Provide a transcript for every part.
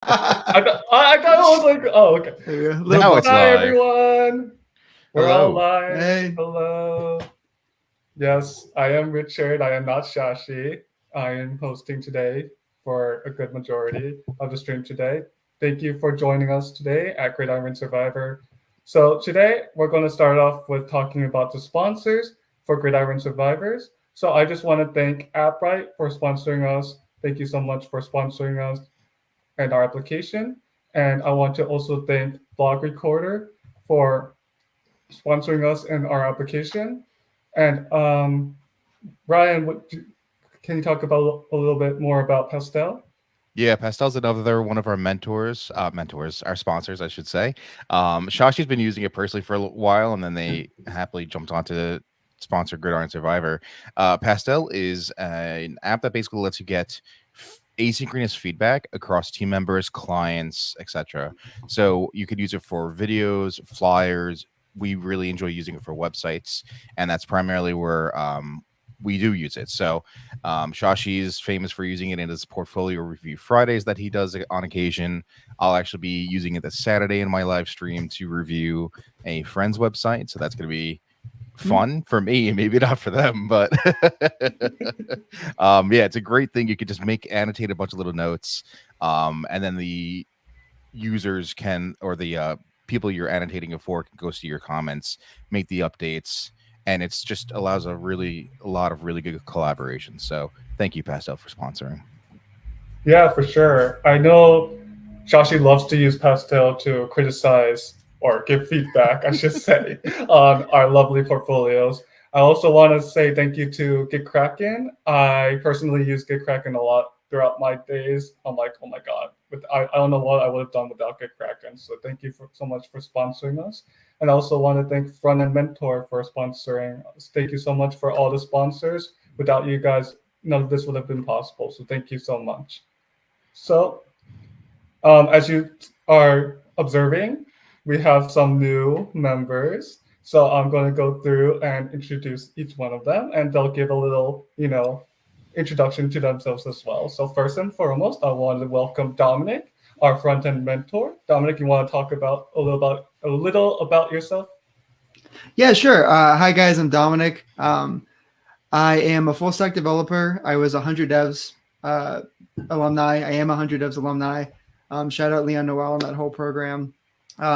I thought it was like, oh, okay. Now it's Hi, live. everyone. We're all Hello. live. Hey. Hello. Yes, I am Richard. I am not Shashi. I am hosting today for a good majority of the stream today. Thank you for joining us today at Gridiron Survivor. So today we're going to start off with talking about the sponsors for Gridiron Survivors. So I just want to thank AppRight for sponsoring us. Thank you so much for sponsoring us and our application. And I want to also thank Blog Recorder for sponsoring us and our application. And Ryan, can you talk about a little bit more about Pastel? Yeah, Pastel's another one of our our sponsors, I should say. Shashi's been using it personally for a while, and then they happily jumped on to sponsor Gridiron Survivor. Pastel is an app that basically lets you get asynchronous feedback across team members, clients, etc. So you could use it for videos, flyers. We really enjoy using it for websites, and that's primarily where we do use it. So Shashi is famous for using it in his portfolio review Fridays that he does on occasion. I'll actually be using it this Saturday in my live stream to review a friend's website. So that's going to be fun for me, maybe not for them, but yeah, it's a great thing. You could just annotate a bunch of little notes, and then the users can, or the people you're annotating it for, can go see your comments, make the updates, and it's just allows a lot of really good collaboration. So thank you, Pastel, for sponsoring. Yeah, for sure. I know Shashi loves to use Pastel to criticize or give feedback, I should say, on our lovely portfolios. I also want to say thank you to GitKraken. I personally use GitKraken a lot throughout my days. I'm like, oh my god, I don't know what I would have done without GitKraken. So thank you so much for sponsoring us. And I also want to thank Front End Mentor for sponsoring us. Thank you so much for all the sponsors. Without you guys, none of this would have been possible. So thank you so much. So, as you are observing, we have some new members. So I'm going to go through and introduce each one of them, and they'll give a little, introduction to themselves as well. So first and foremost, I want to welcome Dominic, our front end mentor. Dominic, you want to talk about a little about yourself? Yeah, sure. Hi, guys. I'm Dominic. I am a full stack developer. I was a 100 Devs alumni. I am a 100 Devs alumni. Shout out Leon Noel on that whole program.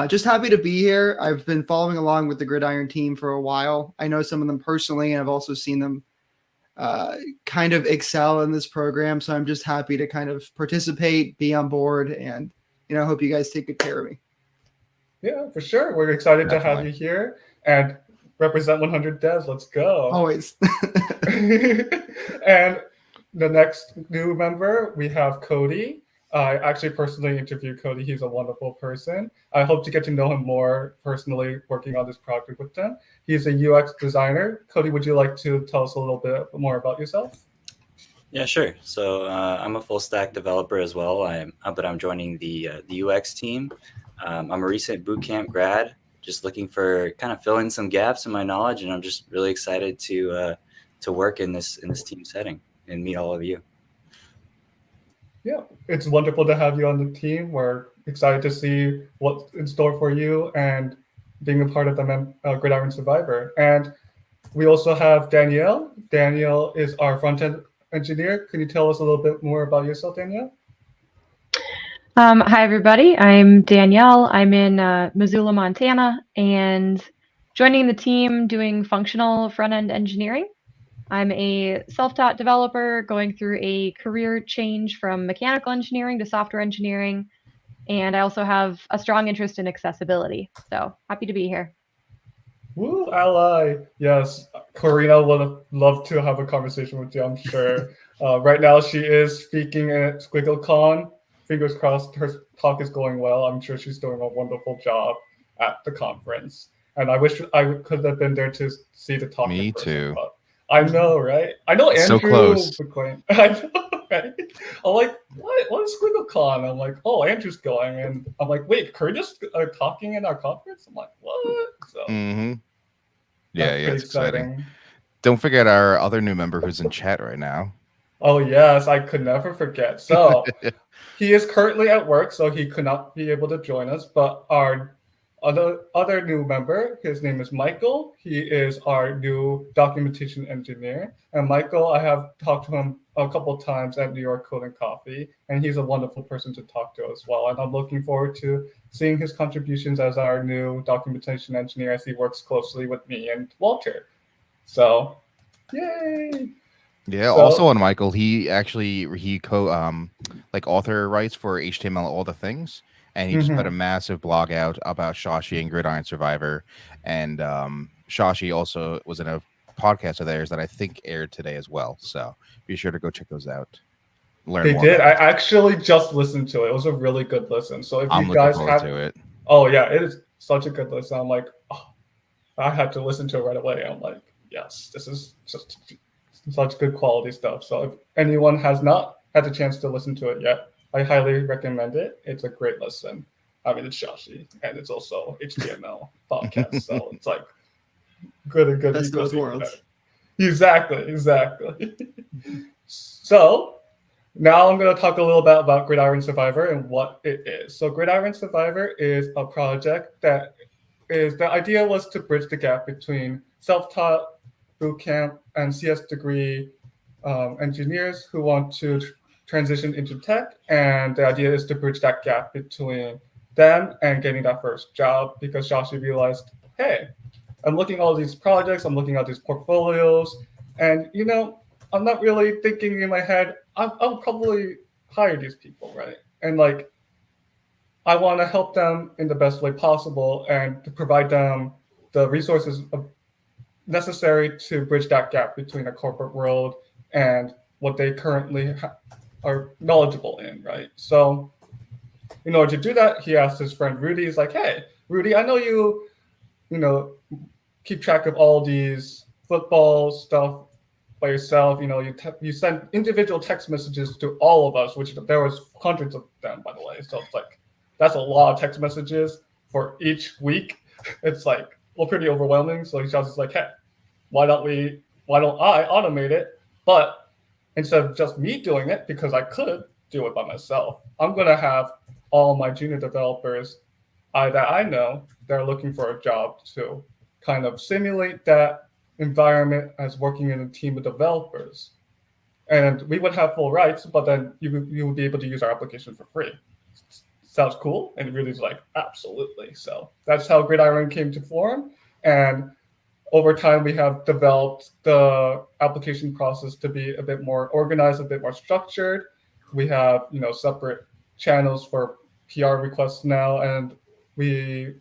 Just happy to be here. I've been following along with the Gridiron team for a while. I know some of them personally, and I've also seen them kind of excel in this program. So I'm just happy to kind of participate, be on board, and hope you guys take good care of me. Yeah, for sure. We're excited to have Definitely. you here and represent 100 devs. Let's go. Always. And the next new member, we have Cody. I actually personally interviewed Cody. He's a wonderful person. I hope to get to know him more personally working on this project with him. He's a UX designer. Cody, would you like to tell us a little bit more about yourself? Yeah, sure. So I'm a full stack developer as well. But I'm joining the UX team. I'm a recent bootcamp grad, just looking for kind of fill in some gaps in my knowledge, and I'm just really excited to work in this team setting and meet all of you. Yeah, it's wonderful to have you on the team. We're excited to see what's in store for you and being a part of the Gridiron Survivor. And we also have Danielle. Danielle is our front-end engineer. Can you tell us a little bit more about yourself, Danielle? Hi, everybody. I'm Danielle. I'm in Missoula, Montana, and joining the team doing functional front-end engineering. I'm a self-taught developer going through a career change from mechanical engineering to software engineering, and I also have a strong interest in accessibility. So happy to be here. Woo, ally. Yes, Corina would love to have a conversation with you, I'm sure. Right now, she is speaking at SquiggleCon. Fingers crossed her talk is going well. I'm sure she's doing a wonderful job at the conference. And I wish I could have been there to see the talk. Me in person, too. but I know, right? I know Andrew. So close. I know, right? I'm like, what is SquiggleCon? I'm like, oh, Andrew's going. And I'm like, wait, Curtis are talking in our conference? I'm like, what? So yeah, it's exciting. exciting. Don't forget our other new member who's in chat right now. Oh yes, I could never forget. So he is currently at work, so he could not be able to join us. But our other new member, his name is Michael. He is our new documentation engineer. And Michael, I have talked to him a couple times at New York Code and Coffee, and he's a wonderful person to talk to as well. And I'm looking forward to seeing his contributions as our new documentation engineer as he works closely with me and Walter. So, yay! Yeah. Also So on Michael, he like author writes for HTML All the Things, and he just put a mhm. massive blog out about Shashi and Gridiron Survivor, and Shashi also was in a podcast of theirs that I think aired today as well. So be sure to go check those out. Learn They more did. about I it. actually just listened to it. It was a really good listen. So if you I'm looking guys forward have, to it. oh yeah, it is such a good listen. I'm like, oh, I had to listen to it right away. I'm like, yes, this is just such good quality stuff. So if anyone has not had the chance to listen to it yet, I highly recommend it. It's a great listen. I mean, it's Shashi and it's also HTML podcast. So it's like good and good Best of equals both even better. worlds. Exactly. So now I'm going to talk a little bit about Gridiron Survivor and what it is. So Gridiron Survivor is a project that is the idea was to bridge the gap between self-taught bootcamp and CS degree engineers who want to transition into tech, and the idea is to bridge that gap between them and getting that first job because Shashi realized, hey, I'm looking at all these projects, I'm looking at these portfolios, and I'm not really thinking in my head, I'll probably hire these people, right? And like, I want to help them in the best way possible and to provide them the resources necessary to bridge that gap between the corporate world and what they currently are knowledgeable in, right? So, in order to do that, he asked his friend Rudy, he's like, hey, Rudy, I know you know, keep track of all these football stuff by yourself. You send individual text messages to all of us, which there was hundreds of them, by the way. So it's like that's a lot of text messages for each week. It's like pretty overwhelming. So he's just like, hey, why don't I automate it? But instead of just me doing it, because I could do it by myself, I'm gonna have all my junior developers that I know that are looking for a job to kind of simulate that environment as working in a team of developers. And we would have full rights, but then you would be able to use our application for free. Sounds cool. And Rudy's like, absolutely. So that's how Gridiron came to form. And over time, we have developed the application process to be a bit more organized, a bit more structured. We have separate channels for PR requests now, and we've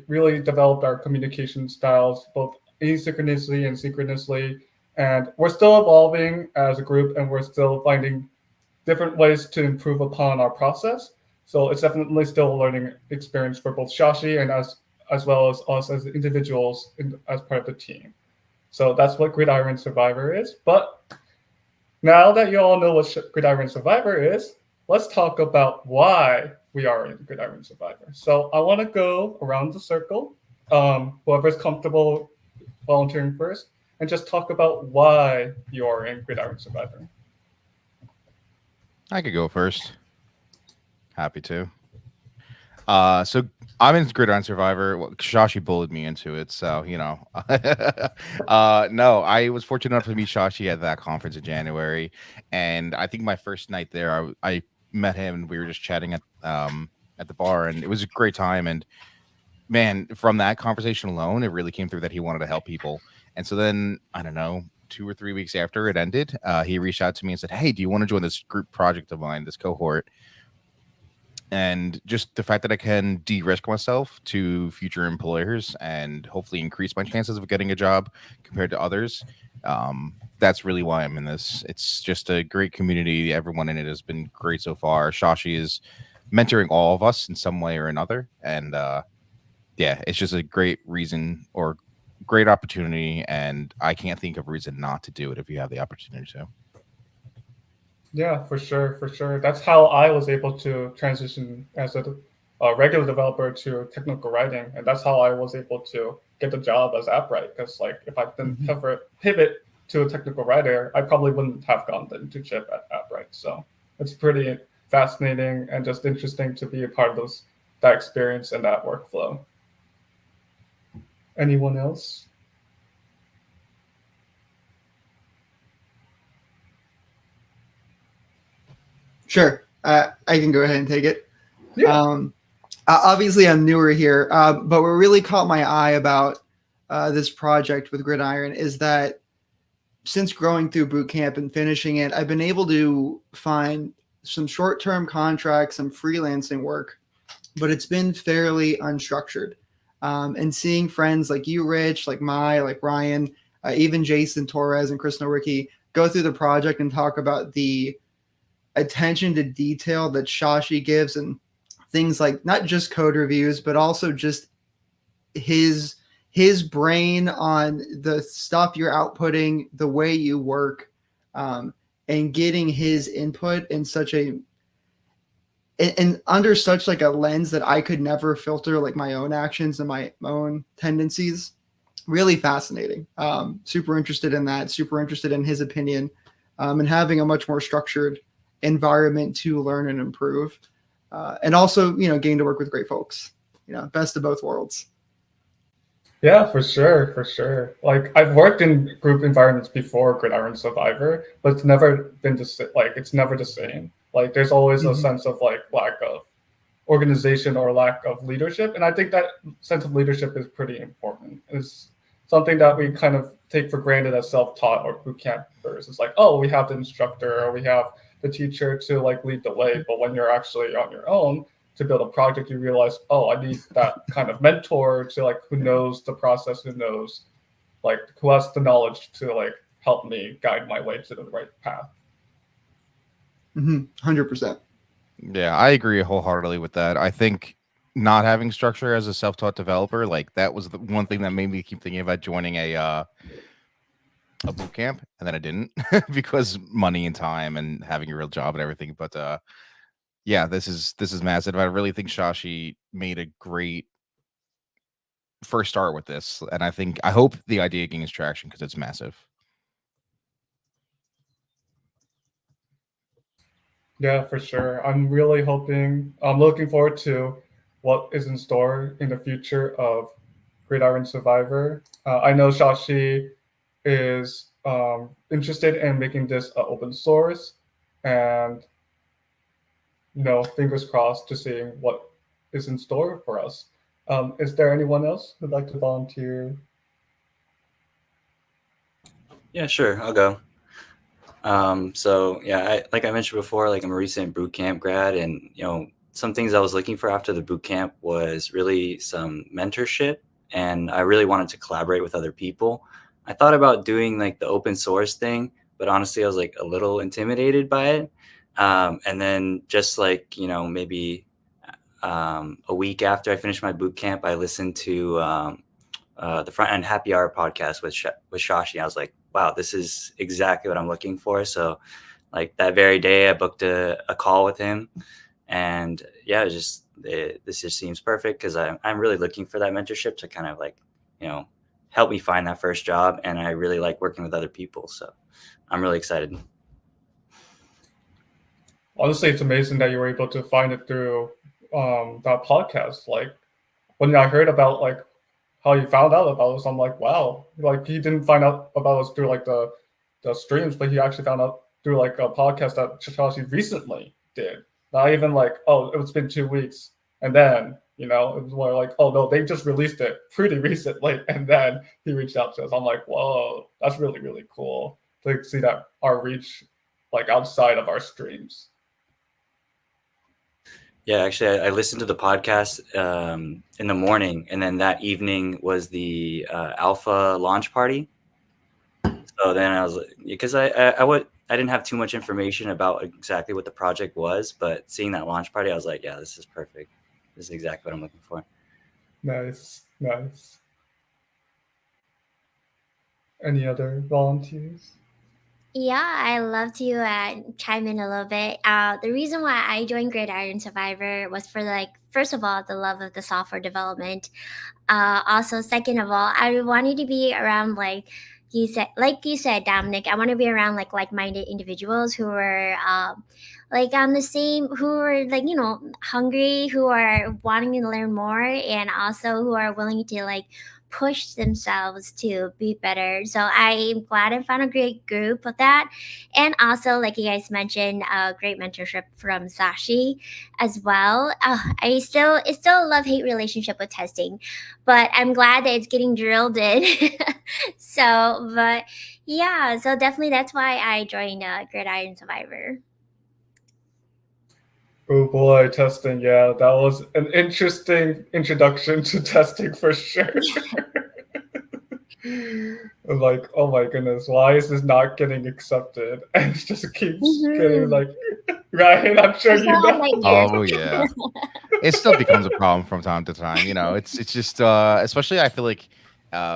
really developed our communication styles both asynchronously and synchronously. And we're still evolving as a group, and we're still finding different ways to improve upon our process. So it's definitely still a learning experience for both Shashi and as well as us as individuals as part of the team. So that's what Gridiron Survivor is. But now that you all know what Gridiron Survivor is, let's talk about why we are in Gridiron Survivor. So I want to go around the circle, whoever's comfortable volunteering first, and just talk about why you are in Gridiron Survivor. I could go first. Happy to. So I'm in Gridiron Survivor. Well, Shashi bullied me into it, so no, I was fortunate enough to meet Shashi at that conference in January, and I think my first night there, I met him and we were just chatting at the bar, and it was a great time. And man, from that conversation alone, it really came through that he wanted to help people. And so then I don't know, 2 or 3 weeks after it ended, he reached out to me and said, "Hey, do you want to join this group project of mine, this cohort?" And just the fact that I can de-risk myself to future employers and hopefully increase my chances of getting a job compared to others, that's really why I'm in this. It's just a great community. Everyone in it has been great so far. Shashi is mentoring all of us in some way or another, and yeah, it's just a great reason or great opportunity, and I can't think of a reason not to do it if you have the opportunity to. Yeah, for sure. That's how I was able to transition as a regular developer to technical writing, and that's how I was able to get the job as app write. Because like, if I didn't pivot to a technical writer, I probably wouldn't have gotten the internship at Abright. So it's pretty fascinating and just interesting to be a part of that experience and that workflow. Anyone else? Sure. I can go ahead and take it. Yeah. Obviously, I'm newer here, but what really caught my eye about this project with Gridiron is that since growing through boot camp and finishing it, I've been able to find some short-term contracts, some freelancing work, but it's been fairly unstructured. And seeing friends like you, Rich, like Mai, like Ryan, even Jason Torres and Chris Nowicki go through the project and talk about the attention to detail that Shashi gives and things like not just code reviews, but also just his brain on the stuff you're outputting, the way you work, and getting his input in such and under such like a lens that I could never filter like my own actions and my own tendencies. Really fascinating. Super interested in that. Super interested in his opinion, and having a much more structured environment to learn and improve. And also, getting to work with great folks, best of both worlds. Yeah, for sure. Like I've worked in group environments before Gridiron Survivor, but it's never been it's never the same. Like there's always a sense of like lack of organization or lack of leadership, and I think that sense of leadership is pretty important. It's something that we kind of take for granted as self-taught or boot campers. It's like, oh, we have the instructor or we have the teacher to like lead the way, but when you're actually on your own to build a project, you realize, oh, I need that kind of mentor to like who knows the process, who has the knowledge to like help me guide my way to the right path. 100%. Yeah, I agree wholeheartedly with that. I think not having structure as a self-taught developer, like that was the one thing that made me keep thinking about joining a boot camp, and then I didn't because money and time and having a real job and everything. But yeah, this is massive. I really think Shashi made a great first start with this, and I hope the idea gains traction because it's massive. Yeah, for sure. I'm looking forward to what is in store in the future of Gridiron Survivor. I know Shashi is interested in making this open source, and fingers crossed to seeing what is in store for us. Is there anyone else who'd like to volunteer? Yeah, sure. I'll go. So yeah, like I mentioned before, like I'm a recent boot camp grad, and some things I was looking for after the boot camp was really some mentorship, and I really wanted to collaborate with other people. I thought about doing like the open source thing, but honestly, I was like a little intimidated by it. And then just like maybe a week after I finished my boot camp, I listened to the Front End Happy Hour podcast with Shashi. I was like, wow, this is exactly what I'm looking for. So like that very day I booked a call with him, and yeah, this just seems perfect because I'm really looking for that mentorship to kind of like, help me find that first job. And I really like working with other people. So I'm really excited. Honestly, it's amazing that you were able to find it through that podcast. Like when I heard about like how you found out about us, I'm like, wow, like he didn't find out about us through like the streams, but he actually found out through like a podcast that Shashi recently did. Not even like, oh, it's been 2 weeks, and then it was more like, oh no, they just released it pretty recently, and then he reached out to us. I'm like, whoa, that's really, really cool to see that our reach like outside of our streams. Yeah, actually, I listened to the podcast in the morning, and then that evening was the alpha launch party. So then I was, because I didn't have too much information about exactly what the project was, but seeing that launch party, I was like, yeah, this is perfect. This is exactly what I'm looking for. Nice. Any other volunteers? Yeah, I love to chime in a little bit. The reason why I joined Gridiron Survivor was for first of all, the love of the software development. Also, second of all, I wanted to be around you said, Dominic, I want to be around like-minded individuals who are like on the same, who are like, hungry, who are wanting to learn more, and also who are willing to like push themselves to be better. So I'm glad I found a great group of that. And also, like you guys mentioned, great mentorship from Sashi as well. It's still a love-hate relationship with testing, but I'm glad that it's getting drilled in. So, but yeah, so definitely that's why I joined Gridiron Survivor. Oh boy, testing. Yeah, that was an interesting introduction to testing for sure. I'm like, oh my goodness, why is this not getting accepted? And it just keeps getting like, right? I'm sure It's you not a know. nightmare. Oh yeah, it still becomes a problem from time to time. It's just especially I feel like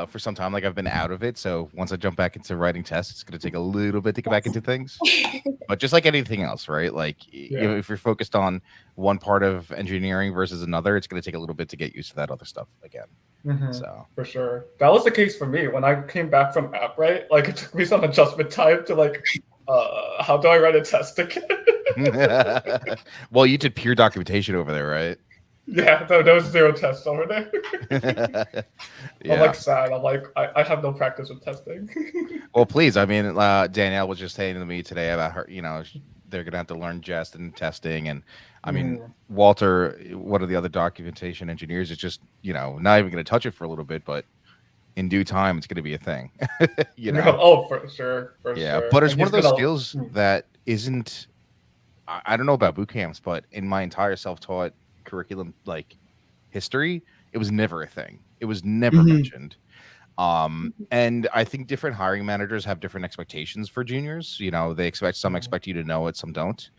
for some time like I've been out of it. So once I jump back into writing tests, it's going to take a little bit to get back into things. But just like anything else, right? Like Yeah. if you're focused on one part of engineering versus another, it's going to take a little bit to get used to that other stuff again. So For sure. That was the case for me when I came back from app, right? Like it took me some adjustment time to like, how do I write a test again? well, you did peer documentation over there, right? Yeah, no, there was 0 tests over there. Yeah. I'm like sad. I'm like, I have no practice with testing. Well, please. I mean, Danielle was just saying to me today about her, they're going to have to learn jest and testing. And I mean, Walter, one of the other documentation engineers, is just, not even going to touch it for a little bit, but in due time, it's going to be a thing. Oh, for sure. Yeah. But it's one of those skills that isn't, I don't know about boot camps, but in my entire self-taught curriculum, like history, it was never a thing. It was never mentioned. And I think different hiring managers have different expectations for juniors. They expect some expect you to know it, some don't.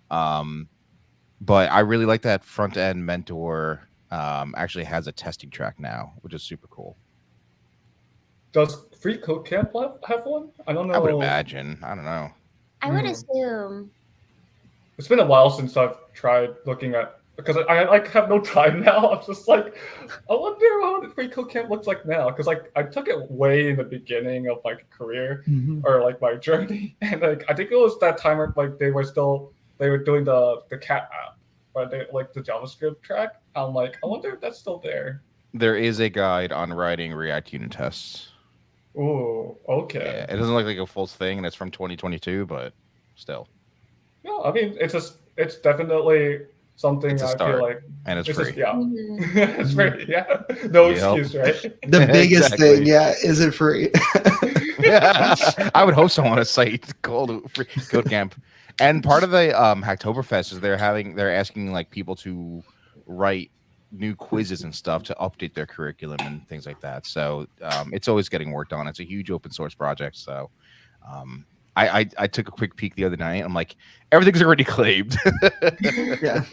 But I really like that front end mentor actually has a testing track now, which is super cool. Does Free Code Camp have one? I don't know. I would imagine. I don't know. I would assume. It's been a while since I've tried looking at, because I like have no time now. I'm just like, I wonder how the Free Code Camp looks like now, because like I took it way in the beginning of my career or like my journey, and like I think it was that time where like they were doing the cat app, but they like the JavaScript track. I'm like, I wonder if that's still there. There is a guide on writing React unit tests. Oh, okay. Yeah, it doesn't look like a full thing, and it's from 2022, but still. No, I mean it's definitely something It's a I start, feel like, and it's free. It's free. Yeah, no excuse, right? The biggest Exactly. thing, is it free? I would hope so on a site called Free Code Camp. And part of the Hacktoberfest is they're asking like people to write new quizzes and stuff to update their curriculum and things like that. So it's always getting worked on. It's a huge open source project. So I took a quick peek the other night. I'm like, everything's already claimed. Yeah.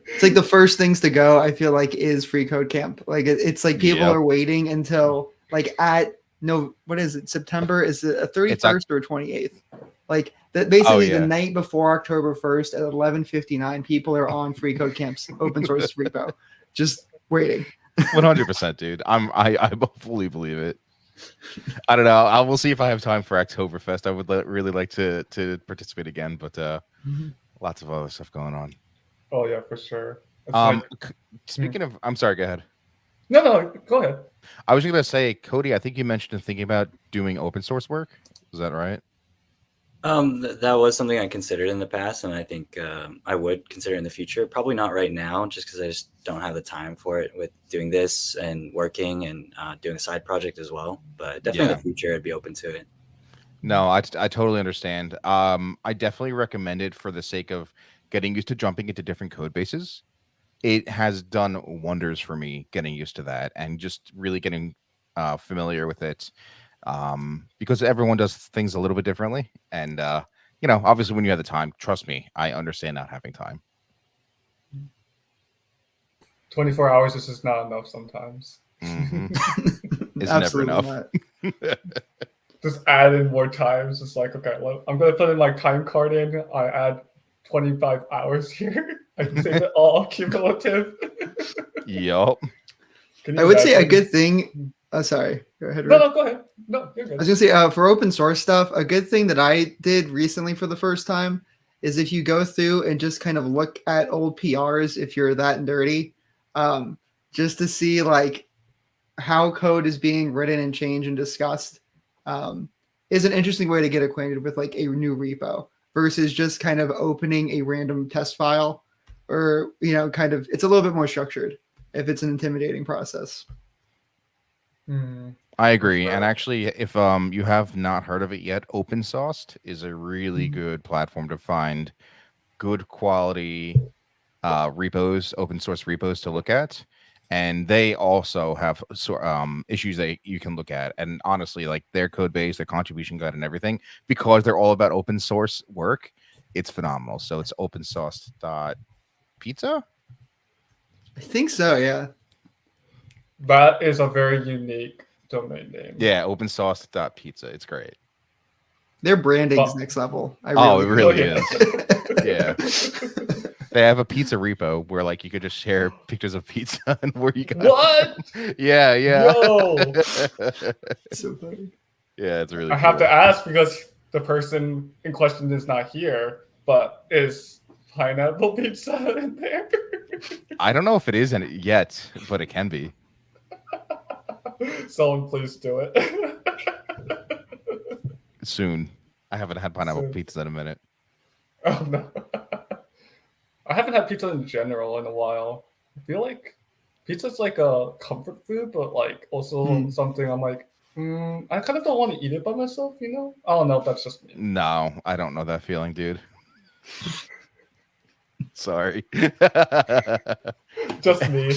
It's like the first things to go, I feel like, is Free Code Camp. Like it's like people are waiting until like what is it? September? Is it a 31st or 28th? Like basically the night before October 1st at 11:59, people are on Free Code Camp's open source repo, just waiting. 100%, dude. I fully believe it. I don't know. I will see if I have time for Oktoberfest. I would really like to participate again, but lots of other stuff going on. Oh yeah, for sure. Speaking of, I'm sorry. Go ahead. No, go ahead. I was going to say, Cody, I think you mentioned thinking about doing open source work. Is that right? That was something I considered in the past, and I think I would consider in the future. Probably not right now, just because I just don't have the time for it with doing this and working and doing a side project as well. But definitely in the future, I'd be open to it. No, I totally understand. I definitely recommend it for the sake of getting used to jumping into different code bases. It has done wonders for me getting used to that and just really getting familiar with it. Because everyone does things a little bit differently. And, obviously when you have the time, trust me, I understand not having time. 24 hours is just not enough sometimes. It's Absolutely never enough. Just add in more times. It's like, okay, well, I'm going to put in like time card in. I add 25 hours here. I can save it all cumulative. Yup. I would say a good thing Sorry. Go ahead. No, Rick. no, go ahead. No, you're I good. was gonna say for open source stuff, a good thing that I did recently for the first time is if you go through and just kind of look at old PRs, if you're that dirty, just to see like how code is being written and changed and discussed, is an interesting way to get acquainted with like a new repo versus just kind of opening a random test file, or kind of it's a little bit more structured if it's an intimidating process. I agree. And sure. actually, if you have not heard of it yet, Open Sourced is a really good platform to find good quality repos, open source repos to look at. And they also have issues that you can look at. And honestly, like their code base, their contribution guide, and everything, because they're all about open source work, it's phenomenal. So it's opensource.pizza. I think so, yeah. That is a very unique domain name. Yeah, opensource.pizza. It's great. Their branding's But- next level. It really yeah. is. Yeah. They have a pizza repo where like you could just share pictures of pizza and where you got What? Yeah. Yo! So funny. Yeah, it's really I have cool. to ask because the person in question is not here, but is pineapple pizza in there? I don't know if it is in it yet, but it can be. Someone please do it. Soon. I haven't had pineapple Soon. pizza in a minute. Oh no. I haven't had pizza in general in a while. I feel like pizza's like a comfort food, but like also something I'm like, I kind of don't want to eat it by myself, I don't know if that's just me. No, I don't know that feeling, dude. Sorry. Just me.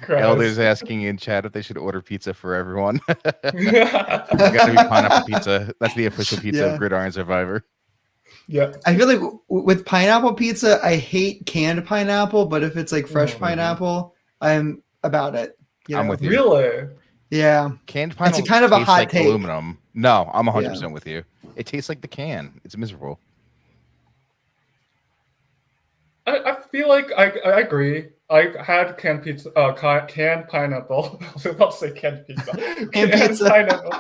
Christ. Elder's asking in chat if they should order pizza for everyone. It's got to be pineapple pizza. That's the official pizza Yeah. of Gridiron Survivor. Yeah. I feel like with pineapple pizza, I hate canned pineapple, but if it's like fresh Mhm. pineapple, I'm about it. I'm with you. Really? Yeah. Canned pineapple kind of a tastes hot like take. aluminum. No, I'm 100% with you. It tastes like the can. It's miserable. I feel like I agree. I had canned pizza, canned pineapple. I was about to say canned pizza. Canned pizza. Pineapple.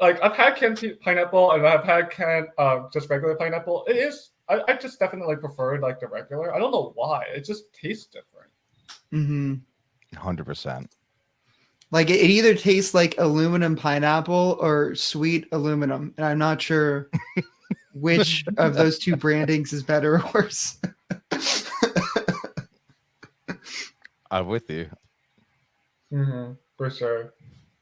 Like I've had canned pineapple and I've had canned just regular pineapple. It is. I just definitely prefer like the regular. I don't know why. It just tastes different. 100%. Like it either tastes like aluminum pineapple or sweet aluminum, and I'm not sure which of those two brandings is better or worse. I'm with you. For sure.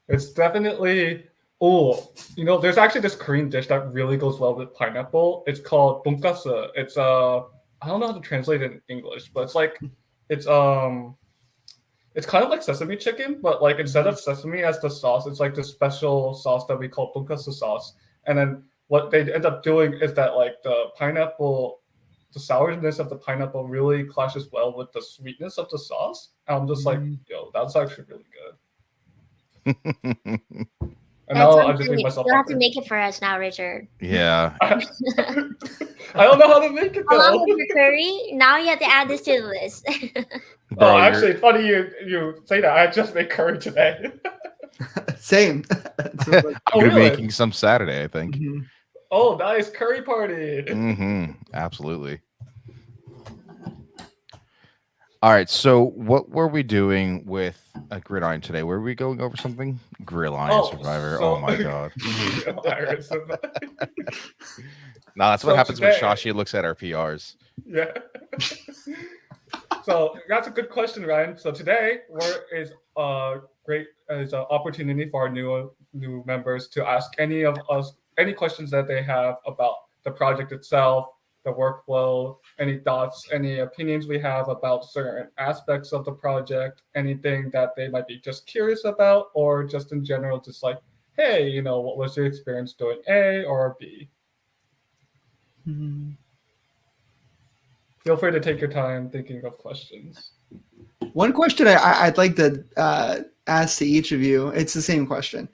It's definitely. Oh, there's actually this Korean dish that really goes well with pineapple. It's called 돈가스. It's I don't know how to translate it in English, but it's like it's kind of like sesame chicken, but like instead of sesame as the sauce, it's like the special sauce that we call 돈가스 sauce. And then what they end up doing is that like the pineapple, the sourness of the pineapple really clashes well with the sweetness of the sauce. And I'm just like, yo, that's actually really good. And now I just make myself. You'll have to make it for us now, Richard. Yeah. I don't know how to make it though. Along with your curry, now you have to add this to the list. Bro, Actually, it's funny you say that. I just made curry today. Same. So, like, I'm going to be really? making some Saturday, I think. Oh, nice curry party. Absolutely. All right. So what were we doing with a Gridiron today? Were we going over something? Gridiron Survivor. so- Oh my God. Iris. No, that's what So happens when today- Shashi looks at our PRs. Yeah. So that's a good question, Ryan. So today is an opportunity for our new members to ask any of us any questions that they have about the project itself, the workflow, any thoughts, any opinions we have about certain aspects of the project, anything that they might be just curious about, or just in general, just like, hey, what was your experience doing A or B? Feel free to take your time thinking of questions. one question I'd like to ask to each of you. It's the same question,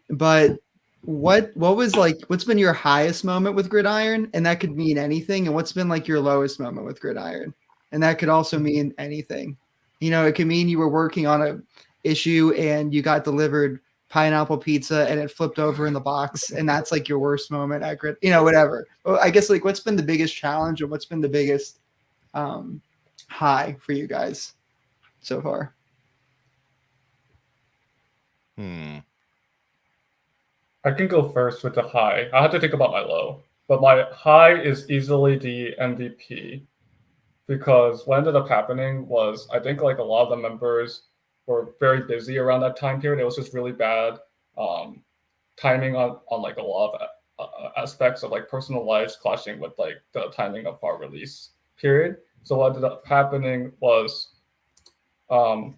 but what's been your highest moment with Gridiron? And that could mean anything. And what's been like your lowest moment with Gridiron? And that could also mean anything. It could mean you were working on issue and you got delivered pineapple pizza and it flipped over in the box, and that's like your worst moment at Grid, whatever. Well, I guess like what's been the biggest challenge or what's been the biggest high for you guys so far? I can go first with the high. I have to think about my low, but my high is easily the MVP, because what ended up happening was I think like a lot of the members were very busy around that time period. It was just really bad timing on like a lot of aspects of like personal lives clashing with like the timing of our release period. So what ended up happening was um,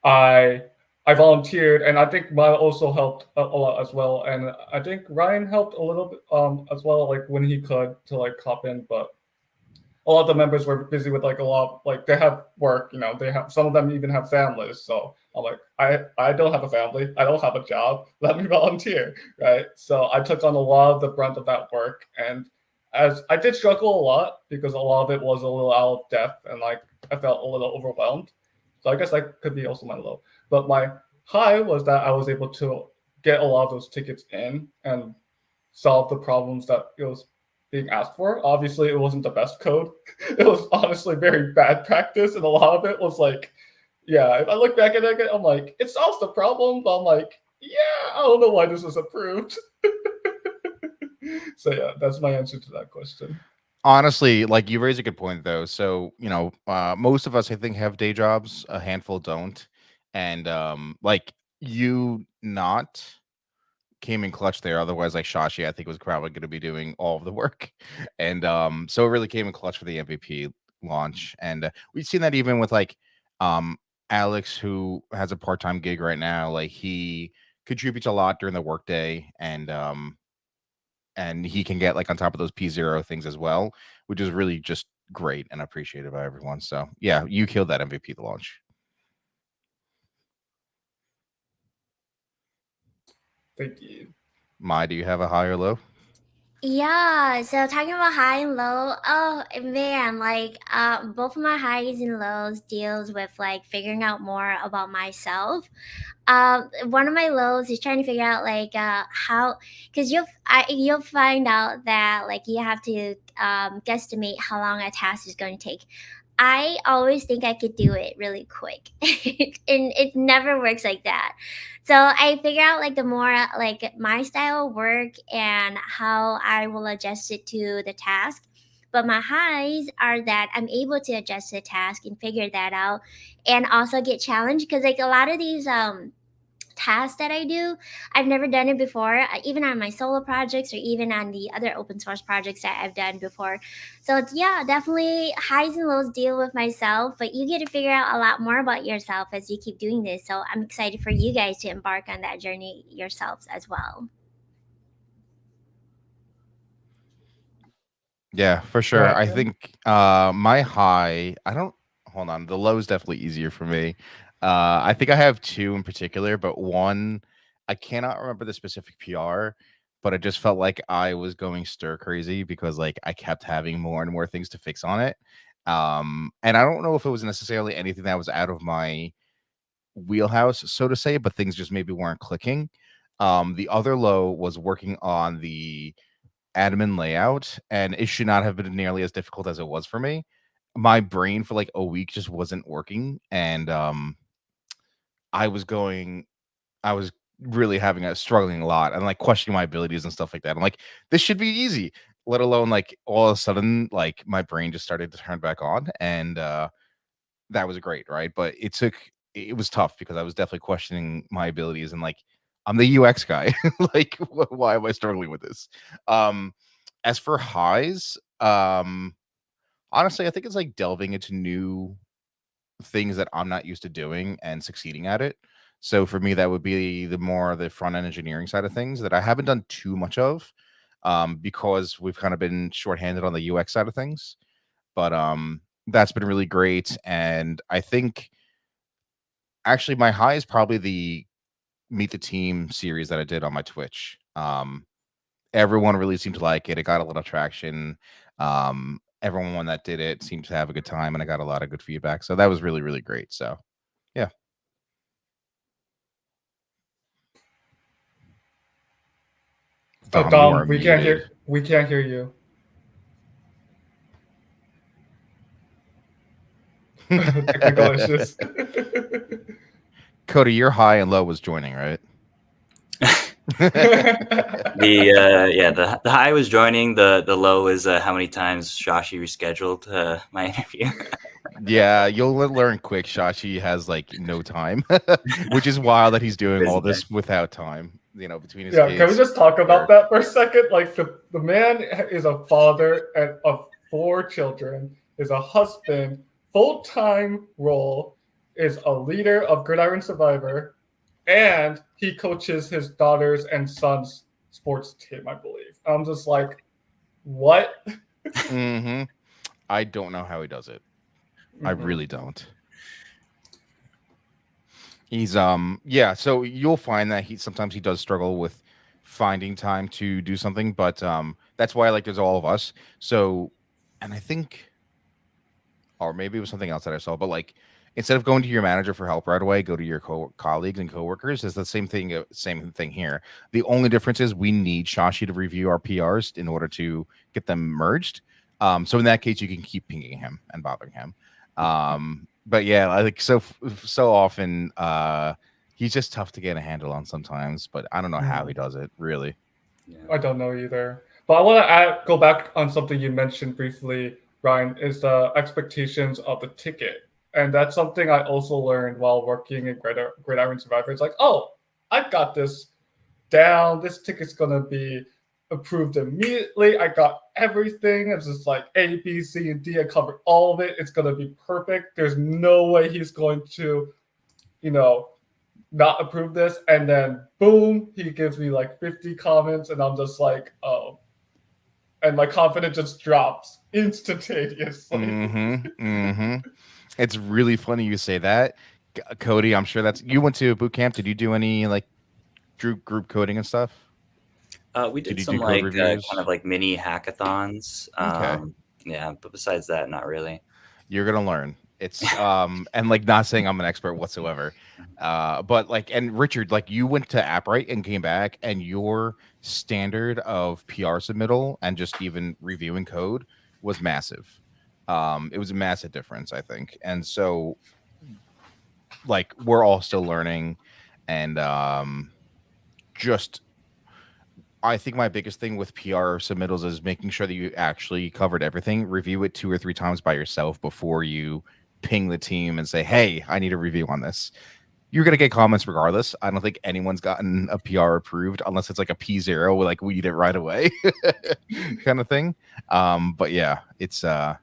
I I volunteered, and I think Maya also helped a lot as well. And I think Ryan helped a little bit as well, like when he could to like hop in. But a lot of the members were busy with like a lot, like they have work, they have, some of them even have families. So I'm like, I don't have a family, I don't have a job. Let me volunteer, right? So I took on a lot of the brunt of that work, and as I did struggle a lot because a lot of it was a little out of depth, and like I felt a little overwhelmed. So I guess that could be also my low. But my high was that I was able to get a lot of those tickets in and solve the problems that it was being asked for. Obviously, it wasn't the best code. It was honestly very bad practice, and a lot of it was like, yeah, if I look back at it, I'm like, it solves the problem, but I'm like, yeah, I don't know why this was approved. So yeah, that's my answer to that question. Honestly, like you raise a good point though. So, most of us I think have day jobs, a handful don't. And like you not came in clutch there. Otherwise, like Shashi, I think was probably going to be doing all of the work. And so it really came in clutch for the MVP launch. And we've seen that even with like Alex, who has a part-time gig right now. Like he contributes a lot during the workday, and he can get like on top of those P0 things as well, which is really just great and appreciated by everyone. So yeah, you killed that MVP the launch. Thank you. Mai, do you have a high or low? Yeah, so talking about high and low, oh man, like both of my highs and lows deals with like figuring out more about myself. One of my lows is trying to figure out like how, because you'll find out that like you have to guesstimate how long a task is going to take. I always think I could do it really quick, and it never works like that. So I figure out like the more like my style of work and how I will adjust it to the task. But my highs are that I'm able to adjust the task and figure that out, and also get challenged because like a lot of these tasks that I do, I've never done it before, even on my solo projects or even on the other open source projects that I've done before. So it's, yeah, definitely highs and lows deal with myself, but you get to figure out a lot more about yourself as you keep doing this. So I'm excited for you guys to embark on that journey yourselves as well. Yeah, for sure. I Ryan? think my high, I don't hold on, the low is definitely easier for me. I think I have two in particular, but one I cannot remember the specific PR, but it just felt like I was going stir crazy because like I kept having more and more things to fix on it. And I don't know if it was necessarily anything that was out of my wheelhouse, so to say, but things just maybe weren't clicking. The other low was working on the admin layout, and it should not have been nearly as difficult as it was for me. My brain for like a week just wasn't working, and I was going, I was really having a struggling a lot and like questioning my abilities and stuff like that. I'm like, this should be easy. Let alone like all of a sudden, like my brain just started to turn back on, and that was great, right? But it was tough because I was definitely questioning my abilities and like I'm the UX guy. Like why am I struggling with this? As for highs, honestly, I think it's like delving into new things that I'm not used to doing and succeeding at it. So for me, that would be the more the front end engineering side of things that I haven't done too much of, because we've kind of been shorthanded on the UX side of things. But that's been really great, and I think actually my high is probably the Meet the Team series that I did on my Twitch. Everyone really seemed to like it. It got a lot of traction. Everyone that did it seemed to have a good time, and I got a lot of good feedback. So that was really, really great. So, yeah. Oh, Dom, you are Dom, we can't muted. hear. We can't hear you. Technical issues. Cody, your high and low was joining, right? The high was joining. The low is how many times Shashi rescheduled my interview. Yeah, you'll learn quick. Shashi has like no time, which is wild that he's doing all this without time. You know, between his Yeah, kids. can we just talk about that for a second? Like the man is a father of 4 children, is a husband, full-time role, is a leader of Gridiron Survivor, and he coaches his daughters and sons' sports team, I believe. I'm just like, what? Mm-hmm. I don't know how he does it. I really don't. He's yeah, so you'll find that sometimes he does struggle with finding time to do something, but that's why like there's all of us. So, and I think, or maybe it was something else that I saw, but like instead of going to your manager for help right away, go to your colleagues and coworkers. It's the same thing here. The only difference is we need Shashi to review our PRs in order to get them merged. So in that case, you can keep pinging him and bothering him. But yeah, I think so often he's just tough to get a handle on sometimes, but I don't know how he does it really. I don't know either. But I want to go back on something you mentioned briefly, Ryan, is the expectations of the ticket. And that's something I also learned while working in Gridiron Survivor. It's like, oh, I got this down. This ticket's going to be approved immediately. I got everything. It's just like A, B, C, and D. I covered all of it. It's going to be perfect. There's no way he's going to, not approve this. And then boom, he gives me like 50 comments, and I'm just like, oh. And my confidence just drops instantaneously. It's really funny you say that. Cody, I'm sure you went to boot camp. Did you do any like group coding and stuff? We did some like kind of like mini hackathons. Okay. Yeah, but besides that, not really. You're gonna learn. It's and like not saying I'm an expert whatsoever, but like, and Richard, like you went to Appright and came back, and your standard of PR submittal and just even reviewing code was massive. It was a massive difference, I think, and so like we're all still learning, and just. I think my biggest thing with PR submittals is making sure that you actually covered everything. Review it 2 or 3 times by yourself before you ping the team and say, hey, I need a review on this. You're going to get comments regardless. I don't think anyone's gotten a PR approved unless it's like a P0, like we need it right away kind of thing. But yeah, it's a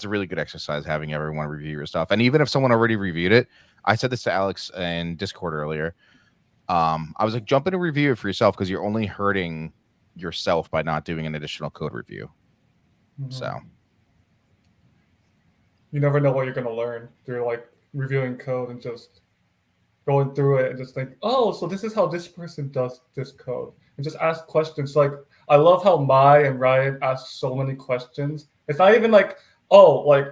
really good exercise having everyone review your stuff. And even if someone already reviewed it, I said this to Alex in Discord earlier. I was like, jump in and review it for yourself because you're only hurting yourself by not doing an additional code review. So you never know what you're going to learn through like reviewing code and just going through it and just think, oh, so this is how this person does this code, and just ask questions. Like I love how Mai and Ryan ask so many questions. It's not even like, oh, like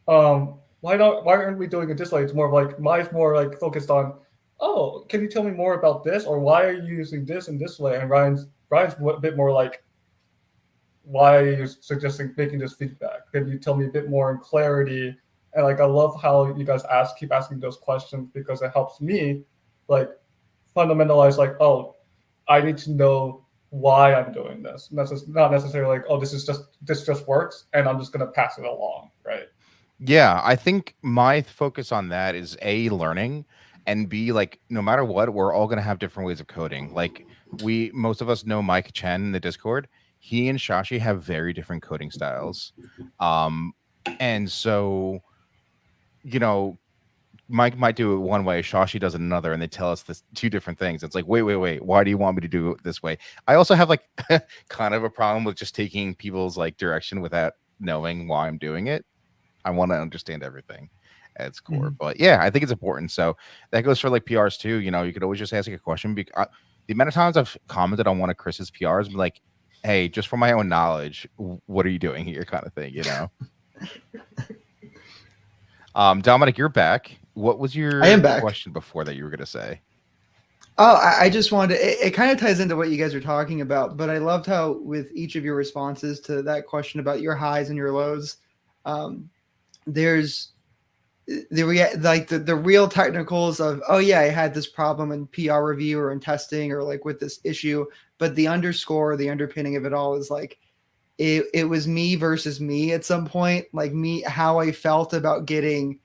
why aren't we doing it this way? It's more of like Mai's more like focused on, oh, can you tell me more about this, or why are you using this in this way? And Ryan's a bit more like, why are you suggesting making this feedback? Can you tell me a bit more in clarity? And like I love how you guys keep asking those questions, because it helps me like fundamentalize like, oh, I need to know why I'm doing this. And that's just not necessarily like, oh, this just works and I'm just gonna pass it along, right? Yeah, I think my focus on that is A, learning, and B, like no matter what, we're all gonna have different ways of coding. Like most of us know Mike Chen in the Discord. He and Shashi have very different coding styles. And so, Mike might do it one way, Shashi does it another, and they tell us this 2 different things. It's like, wait, why do you want me to do it this way? I also have like kind of a problem with just taking people's like direction without knowing why I'm doing it. I want to understand everything at its core. But yeah, I think it's important. So that goes for like PRs too. You could always just ask a question. The amount of times I've commented on one of Chris's PRs, I'm like, hey, just for my own knowledge, what are you doing here, kind of thing, Dominic, you're back. What was your I am back. question before that you were going to say? Oh, I just wanted to, it kind of ties into what you guys are talking about, but I loved how with each of your responses to that question about your highs and your lows, um, there's the real technicals of, oh yeah, I had this problem in PR review or in testing or like with this issue, but the underscore, the underpinning of it all is like it was me versus me at some point, like me, how I felt about getting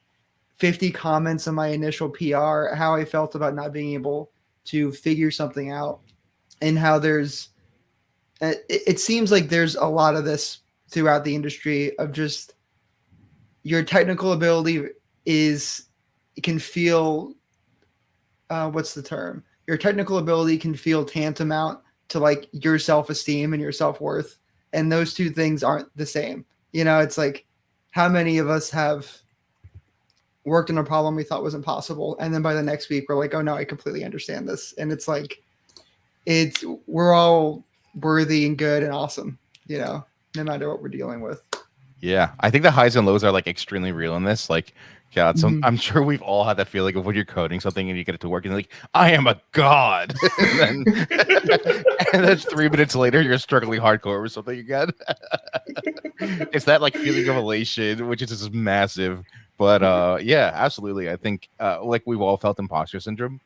50 comments on my initial PR, how I felt about not being able to figure something out, and how it seems like there's a lot of this throughout the industry of just your technical ability is can feel what's the term? Your technical ability can feel tantamount to like your self-esteem and your self-worth, and those two things aren't the same. You know, it's like how many of us have worked on a problem we thought was impossible, and then by the next week we're like, oh no, I completely understand this, and it's like we're all worthy and good and awesome, you know, no matter what we're dealing with. Yeah, I think the highs and lows are like extremely real in this. Like, yeah, Mhm. I'm sure we've all had that feeling of when you're coding something and you get it to work and like, I am a god, and then 3 minutes later you're struggling hardcore with something again. It's that like feeling of elation, which is just massive. But yeah, absolutely. I think like we've all felt imposter syndrome,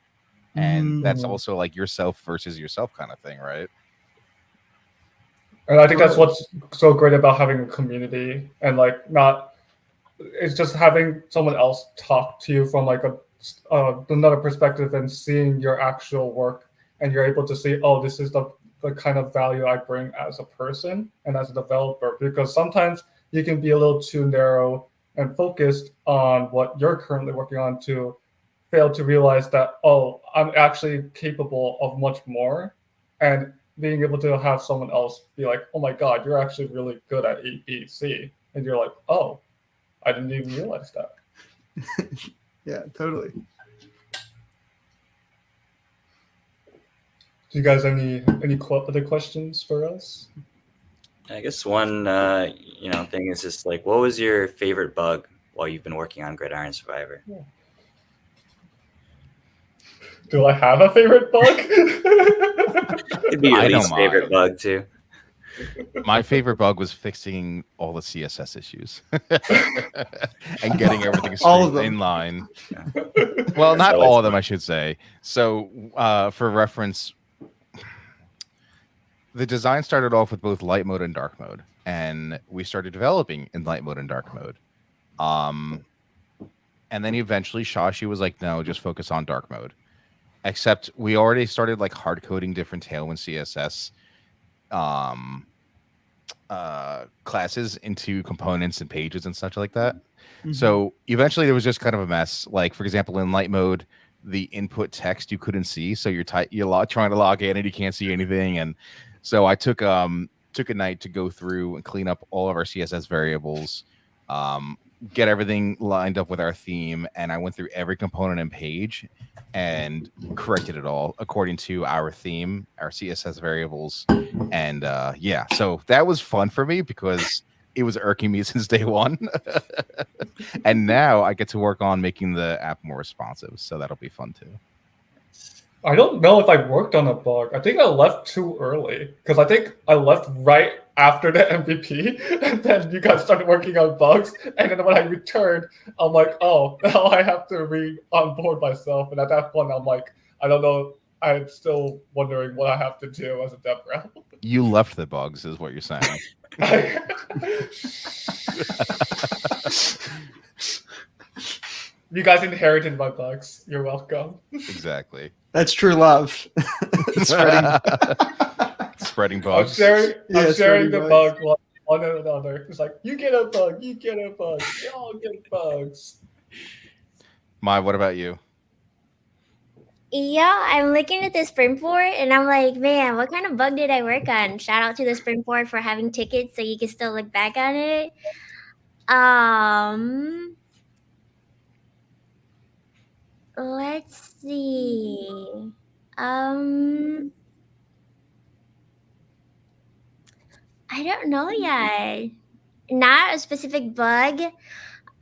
and that's Mhm. also like yourself versus yourself kind of thing, right? And I think that's what's so great about having a community and like not it's just having someone else talk to you from like a another perspective and seeing your actual work, and you're able to see, oh, this is the kind of value I bring as a person and as a developer, because sometimes you can be a little too narrow and focused on what you're currently working on to fail to realize that, oh, I'm actually capable of much more. And being able to have someone else be like, oh my god, you're actually really good at ABC, and you're like, oh, I didn't even realize that. Yeah, totally. Do you guys any other questions for us? I guess one thing is just like, what was your favorite bug while you've been working on Gridiron Survivor? Do I have a favorite bug? It'd be your I don't least favorite mind. bug too. My favorite bug was fixing all the CSS issues and getting everything All of straight them. in line. Well, not all of them, I should say. So, for reference, the design started off with both light mode and dark mode, and we started developing in light mode and dark mode. And then eventually Shashi was like, no, just focus on dark mode. Except we already started like hard coding different Tailwind CSS classes into components and pages and such like that. Mhm. So eventually there was just kind of a mess. Like, for example, in light mode, the input text you couldn't see, so you're trying to log in and you can't see anything. And so I took a night to go through and clean up all of our CSS variables, get everything lined up with our theme, and I went through every component and page and corrected it all according to our theme, our CSS variables. And yeah, so that was fun for me because it was irking me since day one. And now I get to work on making the app more responsive, so that'll be fun too. I don't know if I worked on a bug. I think I left too early because I think I left right after the MVP, and then you guys started working on bugs. And then when I returned, I'm like, oh, now I have to re-onboard myself. And at that point, I'm like, I don't know. I'm still wondering what I have to do as a dev rep. You left the bugs, is what you're saying. You guys inherited my bugs. You're welcome. Exactly. That's true love. Spreading I'm bugs. sharing spreading the bugs. bug one another. It's like, you get a bug, you get a bug, you all get bugs. Mai, what about you? Yeah, I'm looking at the Springboard and I'm like, man, what kind of bug did I work on? Shout out to the Springboard for having tickets so you can still look back on it. Let's see. I don't know yet. Not a specific bug.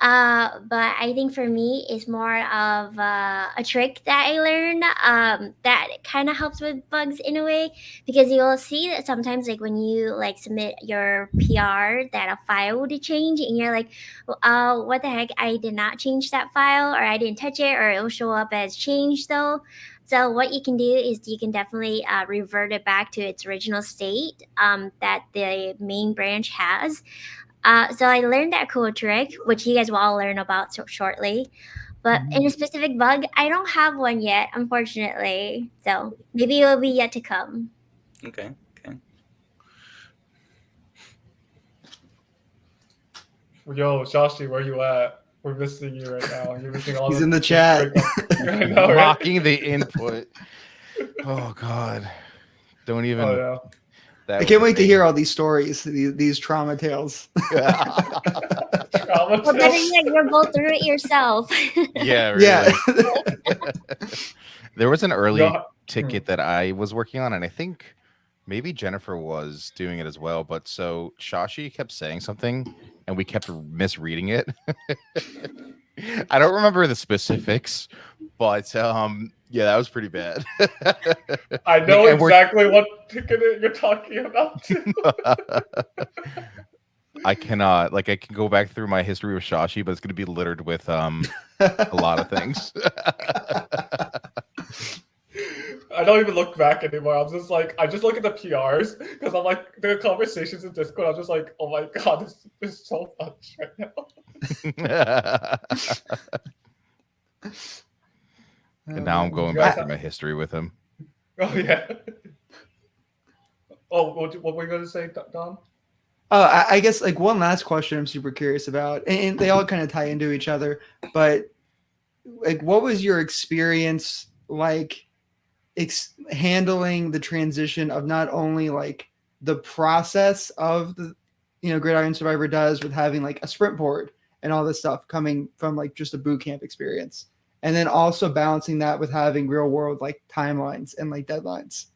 But I think for me, it's more of a trick that I learned that kind of helps with bugs in a way, because you'll see that sometimes, like when you like submit your PR, that a file would change, and you're like, what the heck? I did not change that file, or I didn't touch it, or it will show up as changed though. So what you can do is you can definitely revert it back to its original state that the main branch has. So I learned that cool trick, which you guys will all learn about shortly. But in a specific bug, I don't have one yet, unfortunately. So maybe it will be yet to come. Okay. Okay. Yo, Shashi, where you at? We're missing you right now. You're missing all. He's in the chat. I know, right? Mocking the input. Oh God! Don't even. Oh yeah. That I can't wait to hear all these stories, these trauma tales. Trauma Well, better tales. yet, you'll go through it yourself. Yeah, really. Yeah. There was an early No, ticket that I was working on, and I think maybe Jennifer was doing it as well. But so Shashi kept saying something, and we kept misreading it. I don't remember the specifics, but yeah, that was pretty bad. I know And we're- exactly what ticket you're talking about. I cannot, like, I can go back through my history with Shashi, but it's going to be littered with a lot of things. I don't even look back anymore. I'm just like, I just look at the PRs because I'm like, the conversations in Discord. I'm just like, oh my god, this is so much right now. And now I'm going You guys back through my history with him. Oh yeah. Oh, what were you going to say, Don? Oh, I guess like one last question I'm super curious about, and they all kind of tie into each other, but like, what was your experience like handling the transition of not only like the process of the, Gridiron Survivor does with having like a sprint board and all this stuff coming from like just a boot camp experience, and then also balancing that with having real world like timelines and like deadlines,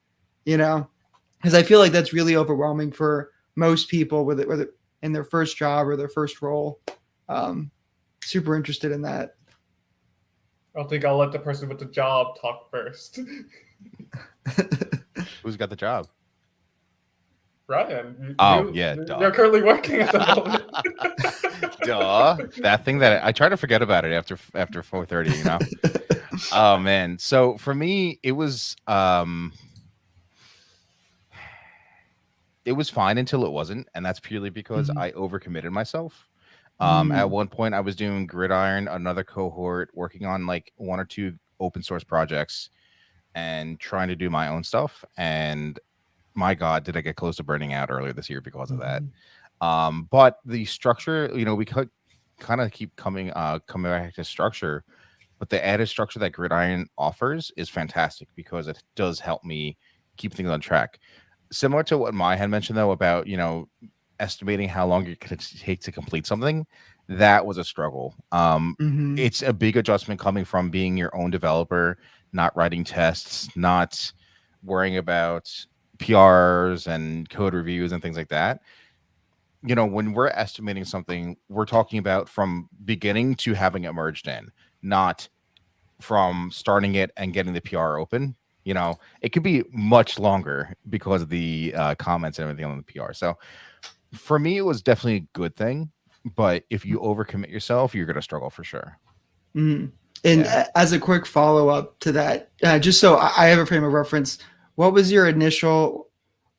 because I feel like that's really overwhelming for most people whether in their first job or their first role. Super interested in that. I don't think I'll let the person with the job talk first. Who's got the job? Ryan. Yeah, You're currently working at the moment. Duh. That thing that I try to forget about it after 4:30, Oh man. So for me, it was fine until it wasn't, and that's purely because I overcommitted myself. At one point I was doing Gridiron, another cohort, working on like 1 or 2 open source projects and trying to do my own stuff. And my God, did I get close to burning out earlier this year because of that. But the structure, we could kind of keep coming back to structure, but the added structure that Gridiron offers is fantastic because it does help me keep things on track. Similar to what Mai had mentioned though about, estimating how long it could take to complete something, that was a struggle. It's a big adjustment coming from being your own developer, not writing tests, not worrying about PRs and code reviews and things like that. When we're estimating something, we're talking about from beginning to having it merged in, not from starting it and getting the PR open. It could be much longer because of the comments and everything on the PR. So for me, it was definitely a good thing. But if you overcommit yourself, you're going to struggle for sure. And as a quick follow-up to that, just so I have a frame of reference, what was your initial,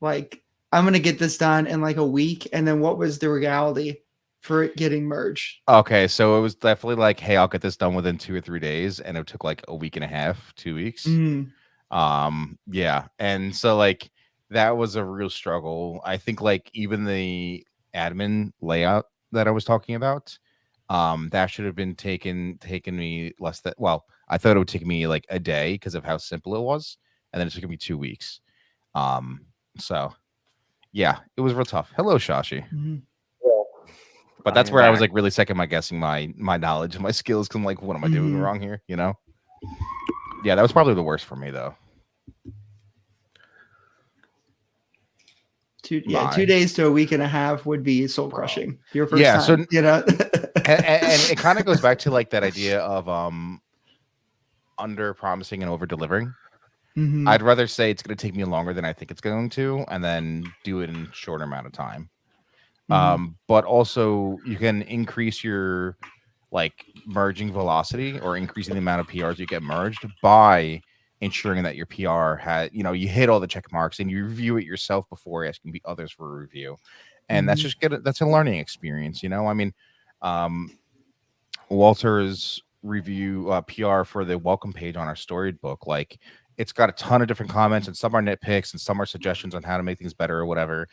like, I'm going to get this done in like a week, and then what was the reality for it getting merged? Okay, so it was definitely like, hey, I'll get this done within 2 or 3 days, and it took like a week and a half, 2 weeks. Yeah, and so like that was a real struggle. I think like even the admin layout that I was talking about, that should have been taken me less than, well, I thought it would take me like a day because of how simple it was, and then it took me 2 weeks. So yeah, it was real tough. Hello, Shashi. But that's where I was like really second guessing my knowledge and my skills, because I'm like, what am I doing wrong here? Yeah, that was probably the worst for me though. 2 days to a week and a half would be soul crushing. Your first time, and it kind of goes back to like that idea of under promising and over delivering. Mhm. I'd rather say it's going to take me longer than I think it's going to, and then do it in a shorter amount of time. But also you can increase your like merging velocity or increasing the amount of PRs you get merged by ensuring that your PR had, you hit all the check marks and you review it yourself before asking the others for a review. And that's just good. That's a learning experience, I mean, Walter's review PR for the welcome page on our storybook, like it's got a ton of different comments and some are nitpicks and some are suggestions on how to make things better or whatever.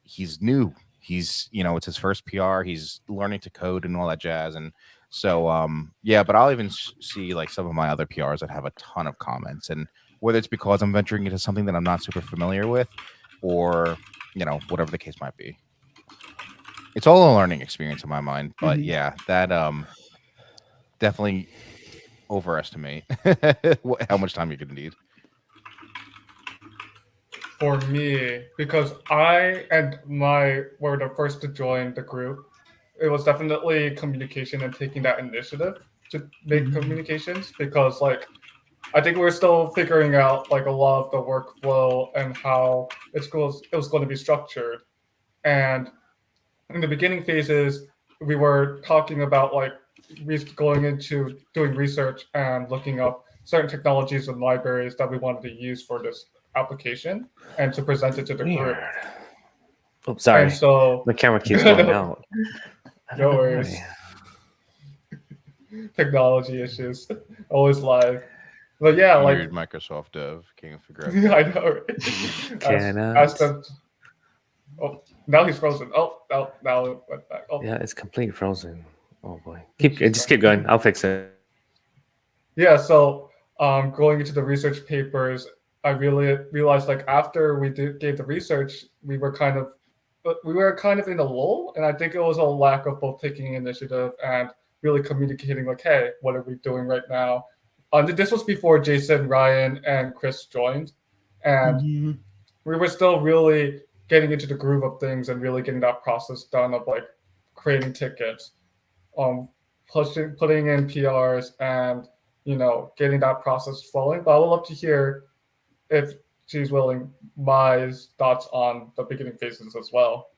He's new. He's, it's his first PR. He's learning to code and all that jazz. And so, yeah, but I'll even see like some of my other PRs that have a ton of comments, and whether it's because I'm venturing into something that I'm not super familiar with or, whatever the case might be. It's all a learning experience in my mind, but yeah, that, definitely overestimate how much time you're going to need. For me, because I and my were the first to join the group, it was definitely communication and taking that initiative to make communications, because like I think we're still figuring out like a lot of the workflow and how it was going to be structured. And in the beginning phases, we were talking about like going into doing research and looking up certain technologies and libraries that we wanted to use for this application and to present it to the group. Oh, sorry. And so the camera keeps going out. No worries. Technology issues, always live. But yeah, Weird like Microsoft dev can't figure out. I know. Right? Ask them. Oh, now he's frozen. Oh, now it went back. Oh, yeah, it's completely frozen. Oh boy, just keep going. I'll fix it. Yeah. So, going into the research papers, I really realized like after we gave the research, we were kind of in a lull, and I think it was a lack of both taking initiative and really communicating. Like, hey, what are we doing right now? This was before Jason, Ryan, and Chris joined, and we were still really getting into the groove of things and really getting that process done of like creating tickets, putting in PRs, and getting that process flowing. But I would love to hear, if she's willing, my thoughts on the beginning phases as well.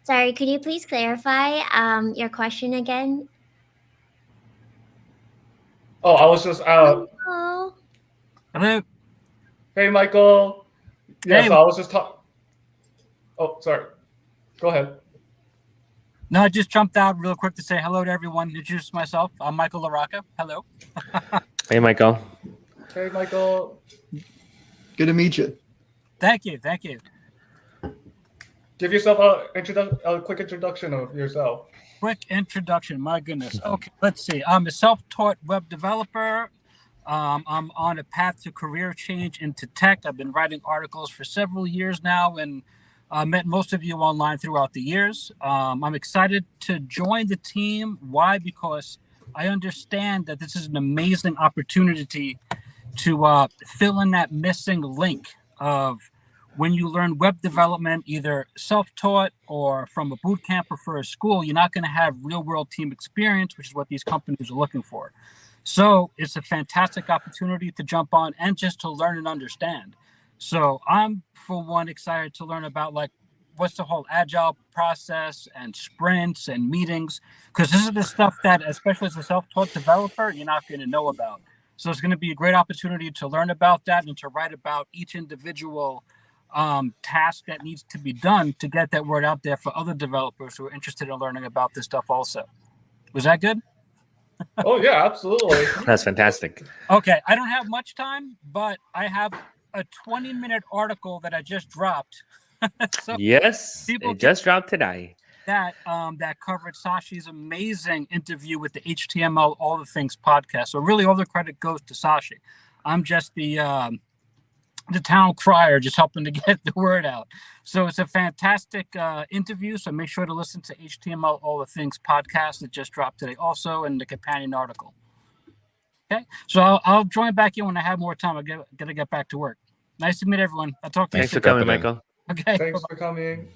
Sorry, could you please clarify your question again? Oh, I was just Hello. Hello. Hey, Michael. Yeah, Hey. so I was just talking. Oh, sorry. Go ahead. No, I just jumped out real quick to say hello to everyone. Introduce myself. I'm Michael LaRocca. Hello. Hey, Michael. Hey, Michael. Good to meet you. Thank you. Thank you. Give yourself a quick introduction of yourself. Quick introduction. My goodness. Okay, let's see. I'm a self-taught web developer. I'm on a path to career change into tech. I've been writing articles for several years now, and met most of you online throughout the years. I'm excited to join the team. Why? Because I understand that this is an amazing opportunity to fill in that missing link of when you learn web development, either self-taught or from a boot camp or for a school, you're not going to have real-world team experience, which is what these companies are looking for. So it's a fantastic opportunity to jump on and just to learn and understand. So I'm, for one, excited to learn about like what's the whole agile process and sprints and meetings, because this is the stuff that, especially as a self-taught developer, you're not going to know about. So it's going to be a great opportunity to learn about that and to write about each individual task that needs to be done to get that word out there for other developers who are interested in learning about this stuff also. Was that good? Oh, yeah, absolutely. That's fantastic. Okay, I don't have much time, but I have a 20-minute article that I just dropped. So Yes, people it just dropped today. that covered Sashi's amazing interview with the HTML All the Things podcast. So really all the credit goes to Sashi. I'm just the town crier, just helping to get the word out. So it's a fantastic interview. So make sure to listen to HTML All the Things podcast that just dropped today also, and the companion article. Okay, so I'll join back in when I have more time. I gotta get back to work. Nice to meet everyone. I'll talk to you Thanks soon. for coming, Jumping in. Michael. Okay. Thanks for coming.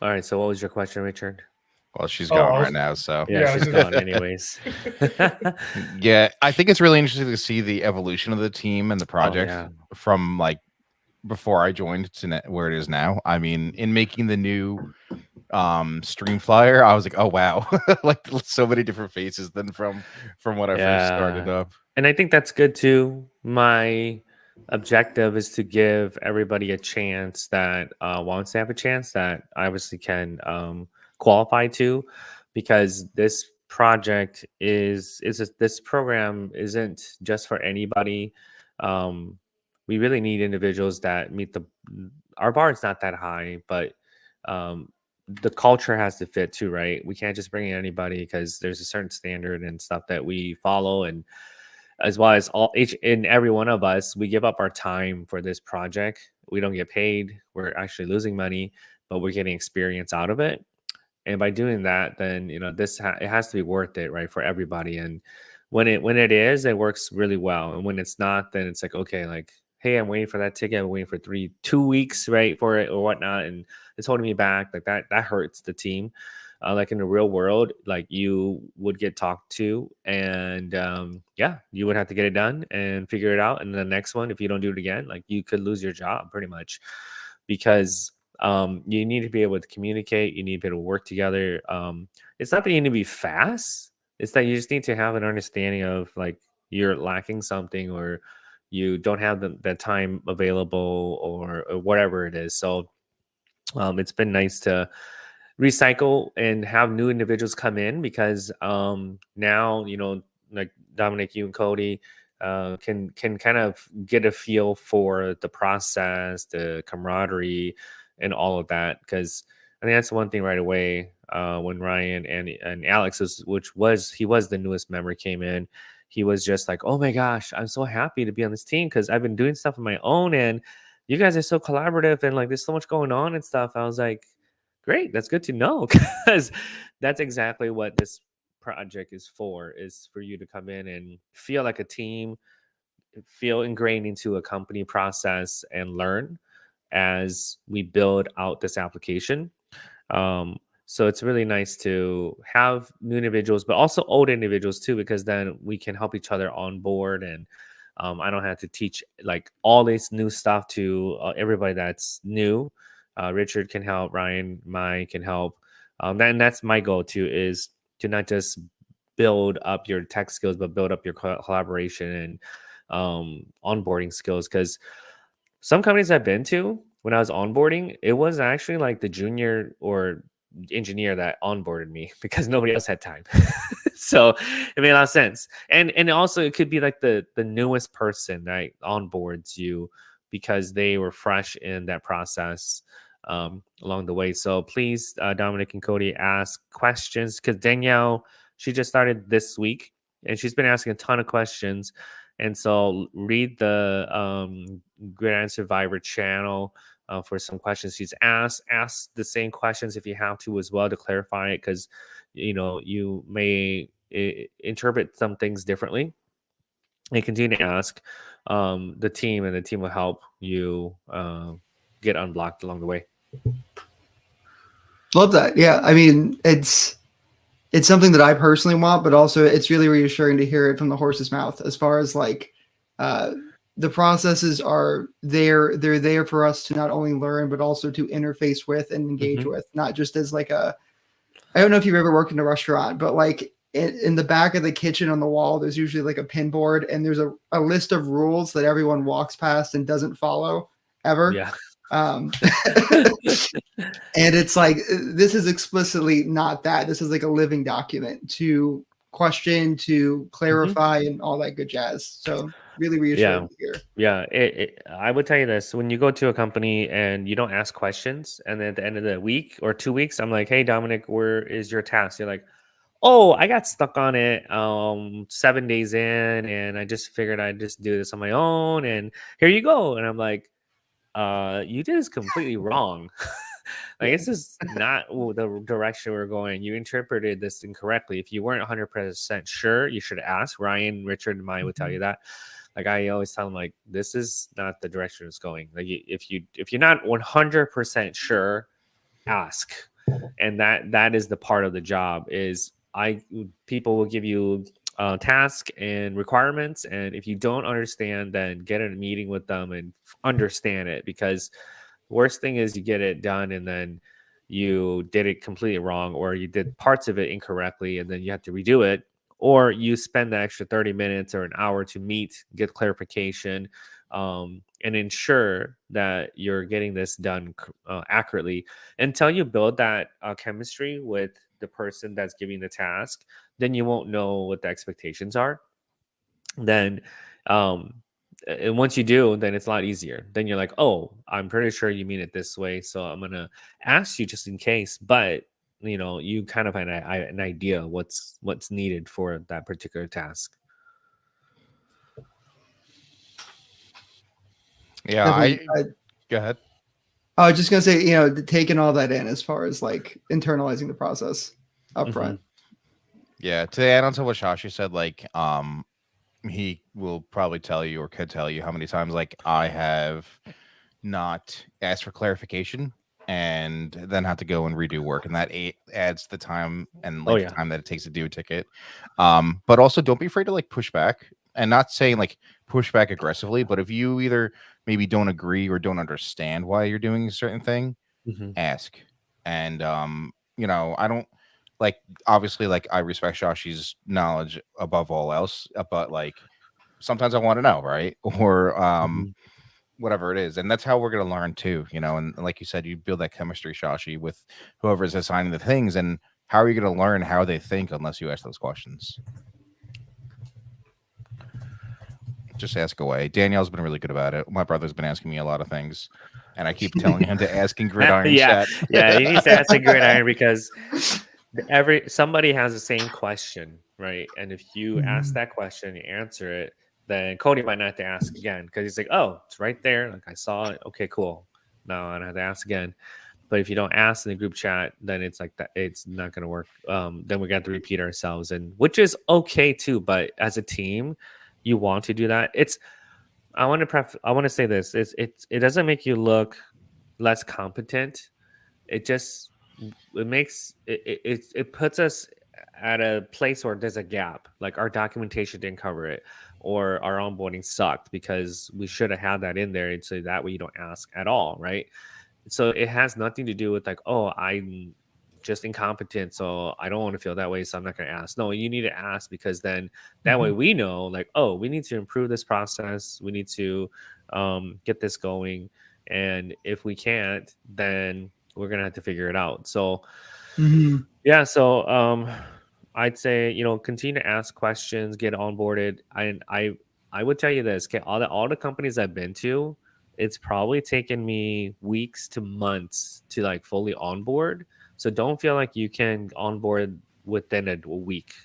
All right. So what was your question, Richard? Well, she's Oh, gone I was- right now, so Yeah, Yeah, she's she's- gone anyways. yeah, I think it's really interesting to see the evolution of the team and the project yeah. from like before I joined to where it is now. I mean, in making the new stream flyer, I was like, oh wow, like so many different faces than from when I first started Yeah. up. And I think that's good too. My objective is to give everybody a chance that wants to have a chance that obviously can qualify to, because this project this program isn't just for anybody. Um, we really need individuals that meet our bar is not that high, but um, the culture has to fit too, right? We can't just bring in anybody because there's a certain standard and stuff that we follow, and as well as each and every one of us, we give up our time for this project. We don't get paid. We're actually losing money, but we're getting experience out of it. And by doing that, then it has to be worth it, right, for everybody. And when it is, it works really well. And when it's not, then it's like, okay, like, hey, I'm waiting for that ticket. I'm waiting for 2 weeks, right, for it or whatnot, and it's holding me back. Like that hurts the team. Like in the real world, like you would get talked to, and yeah, you would have to get it done and figure it out. And the next one, if you don't do it again, like you could lose your job pretty much, because you need to be able to communicate. You need to be able to work together. It's not that you need to be fast. It's that you just need to have an understanding of like you're lacking something, or you don't have the time available, or whatever it is. So it's been nice to recycle and have new individuals come in, because now like Dominic, you and Cody can kind of get a feel for the process, the camaraderie, and all of that. Because I think that's one thing right away, when Ryan and Alex he was the newest member, came in. He was just like, oh my gosh, I'm so happy to be on this team because I've been doing stuff on my own, and you guys are so collaborative, and like there's so much going on and stuff. I was like, great, that's good to know, because that's exactly what this project is for you to come in and feel like a team, feel ingrained into a company process, and learn as we build out this application. So it's really nice to have new individuals, but also old individuals too, because then we can help each other on board. And I don't have to teach like all this new stuff to everybody that's new. Richard can help, Ryan, Mike can help. And that's my goal too, is to not just build up your tech skills, but build up your collaboration and onboarding skills. Because some companies I've been to, when I was onboarding, it was actually like the junior or engineer that onboarded me because nobody else had time. So it made a lot of sense. And also it could be like the newest person that onboards you because they were fresh in that process along the way. So please, Dominic and Cody, ask questions, because Danielle, she just started this week and she's been asking a ton of questions. And so read the Gridiron Survivor channel for some questions she's asked. Ask the same questions if you have to as well to clarify it, because you may interpret some things differently. And continue to ask the team, and the team will help you get unblocked along the way. Love that. Yeah, I mean, it's something that I personally want, but also it's really reassuring to hear it from the horse's mouth, as far as like the processes are there. They're there for us to not only learn, but also to interface with and engage with, not just as like I don't know if you've ever worked in a restaurant, but like in the back of the kitchen on the wall, there's usually like a pin board, and there's a list of rules that everyone walks past and doesn't follow ever. Yeah. And it's like, this is explicitly not that. This is like a living document to question, to clarify, and all that good jazz. So really reassuring to hear. Yeah. I would tell you this: when you go to a company and you don't ask questions, and then at the end of the week or 2 weeks, I'm like, hey, Dominic, where is your task? You're like, oh, I got stuck on it 7 days in, and I just figured I'd just do this on my own, and here you go. And I'm like, you did this completely wrong. Like, this is not the direction we're going. You interpreted this incorrectly. If you weren't 100% sure, you should ask. Ryan, Richard, and I would tell you that. Like, I always tell them, like, this is not the direction it's going. Like, if you're not 100% sure, ask. and that is the part of the job. Is people will give you task and requirements, and if you don't understand, then get in a meeting with them and understand it, because worst thing is you get it done and then you did it completely wrong, or you did parts of it incorrectly and then you have to redo it, or you spend the extra 30 minutes or an hour to meet, get clarification, and ensure that you're getting this done accurately. Until you build that chemistry with the person that's giving the task, then you won't know what the expectations are. Then and once you do, then it's a lot easier. Then you're like, oh, I'm pretty sure you mean it this way, so I'm gonna ask you just in case. But you kind of have an idea what's needed for that particular task. Yeah, go ahead. I was just gonna say, taking all that in as far as like internalizing the process up front. Yeah, to add on to what Shashi said, like he will probably tell you, or could tell you, how many times like I have not asked for clarification and then have to go and redo work, and that adds the time and the time that it takes to do a ticket. But also don't be afraid to like push back, and not saying like push back aggressively, but if you either maybe don't agree or don't understand why you're doing a certain thing, ask. And I don't like, obviously, like I respect Shashi's knowledge above all else, but like sometimes I want to know, right? Or whatever it is. And that's how we're going to learn too, and like you said, you build that chemistry, Shashi, with whoever is assigning the things. And how are you going to learn how they think unless you ask those questions? Just ask away. Danielle's been really good about it. My brother's been asking me a lot of things, and I keep telling him to ask in Gridiron chat. Yeah, he needs to ask in Gridiron, because somebody has the same question, right? And if you ask that question, you answer it, then Cody might not have to ask again, because he's like, oh, it's right there. Like, I saw it. Okay, cool. No, I don't have to ask again. But if you don't ask in the group chat, then it's like that. It's not going to work. Then we got to repeat ourselves, and which is okay too. But as a team, you want to do that. I want to say this. It doesn't make you look less competent. It puts us at a place where there's a gap. Like, our documentation didn't cover it, or our onboarding sucked, because we should have had that in there, and so that way you don't ask at all, right? So it has nothing to do with like, oh, I'm just incompetent, so I don't want to feel that way, so I'm not going to ask. No, you need to ask, because then that way we know, like, oh, we need to improve this process. We need to get this going. And if we can't, then we're going to have to figure it out. So, yeah. So I'd say, continue to ask questions, get onboarded. I would tell you this, okay, all the companies I've been to, it's probably taken me weeks to months to like fully onboard. So don't feel like you can onboard within a week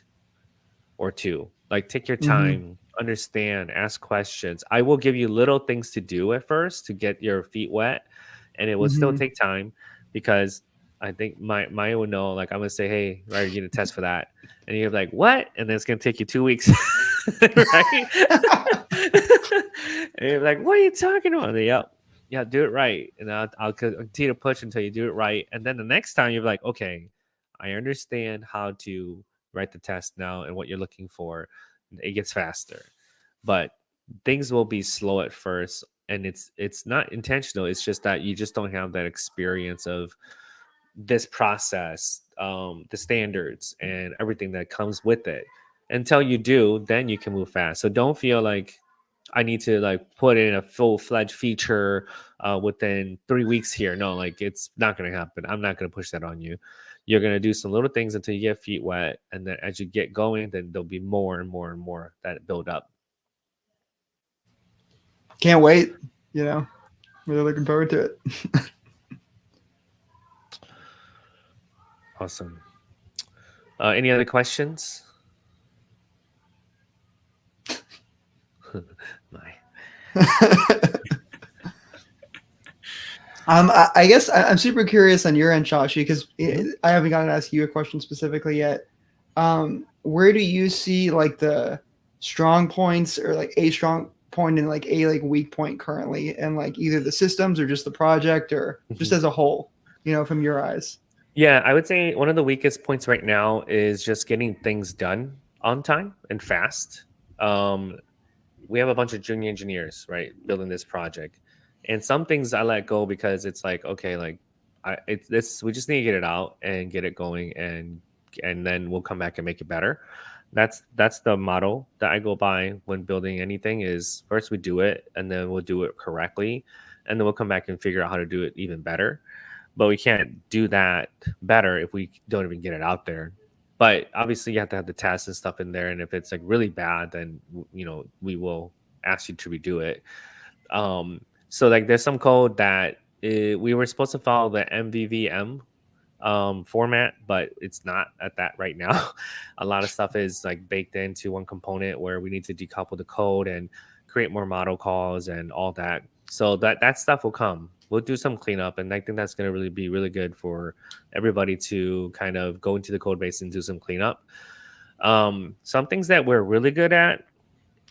or two. Like, take your time, understand, ask questions. I will give you little things to do at first to get your feet wet, and it will still take time, because I think Maya would know, like, I'm going to say, hey, right, you need a test for that. And you're like, what? And then it's going to take you 2 weeks, right? And you're like, what are you talking about? Yeah, do it right. And I'll continue to push until you do it right. And then the next time you're like, okay, I understand how to write the test now and what you're looking for. It gets faster. But things will be slow at first. And it's not intentional. It's just that you just don't have that experience of this process, the standards and everything that comes with it. Until you do, then you can move fast. So don't feel like I need to like put in a full-fledged feature within 3 weeks here. No, like, it's not going to happen. I'm not going to push that on you. You're going to do some little things until you get feet wet. And then as you get going, then there'll be more and more and more that build up. Can't wait. Really looking forward to it. Awesome. Any other questions? I guess I'm super curious on your end, Shashi, because I haven't gotten to ask you a question specifically yet. Where do you see like the strong points, or like a strong point and like a like weak point currently, and like either the systems or just the project, or just as a whole, from your eyes? Yeah, I would say one of the weakest points right now is just getting things done on time and fast. Um, we have a bunch of junior engineers, right, building this project, and some things I let go because it's like, okay, like it's this, we just need to get it out and get it going, and then we'll come back and make it better. That's the motto that I go by when building anything. Is first we do it, and then we'll do it correctly, and then we'll come back and figure out how to do it even better. But we can't do that better if we don't even get it out there. But obviously you have to have the tests and stuff in there, and if it's like really bad, then we will ask you to redo it. So like there's some code that we were supposed to follow the MVVM format, but it's not at that right now. A lot of stuff is like baked into one component where we need to decouple the code and create more model calls and all that. So that stuff will come. We'll do some cleanup, and I think that's going to really be really good for everybody to kind of go into the code base and do some cleanup. Some things that we're really good at,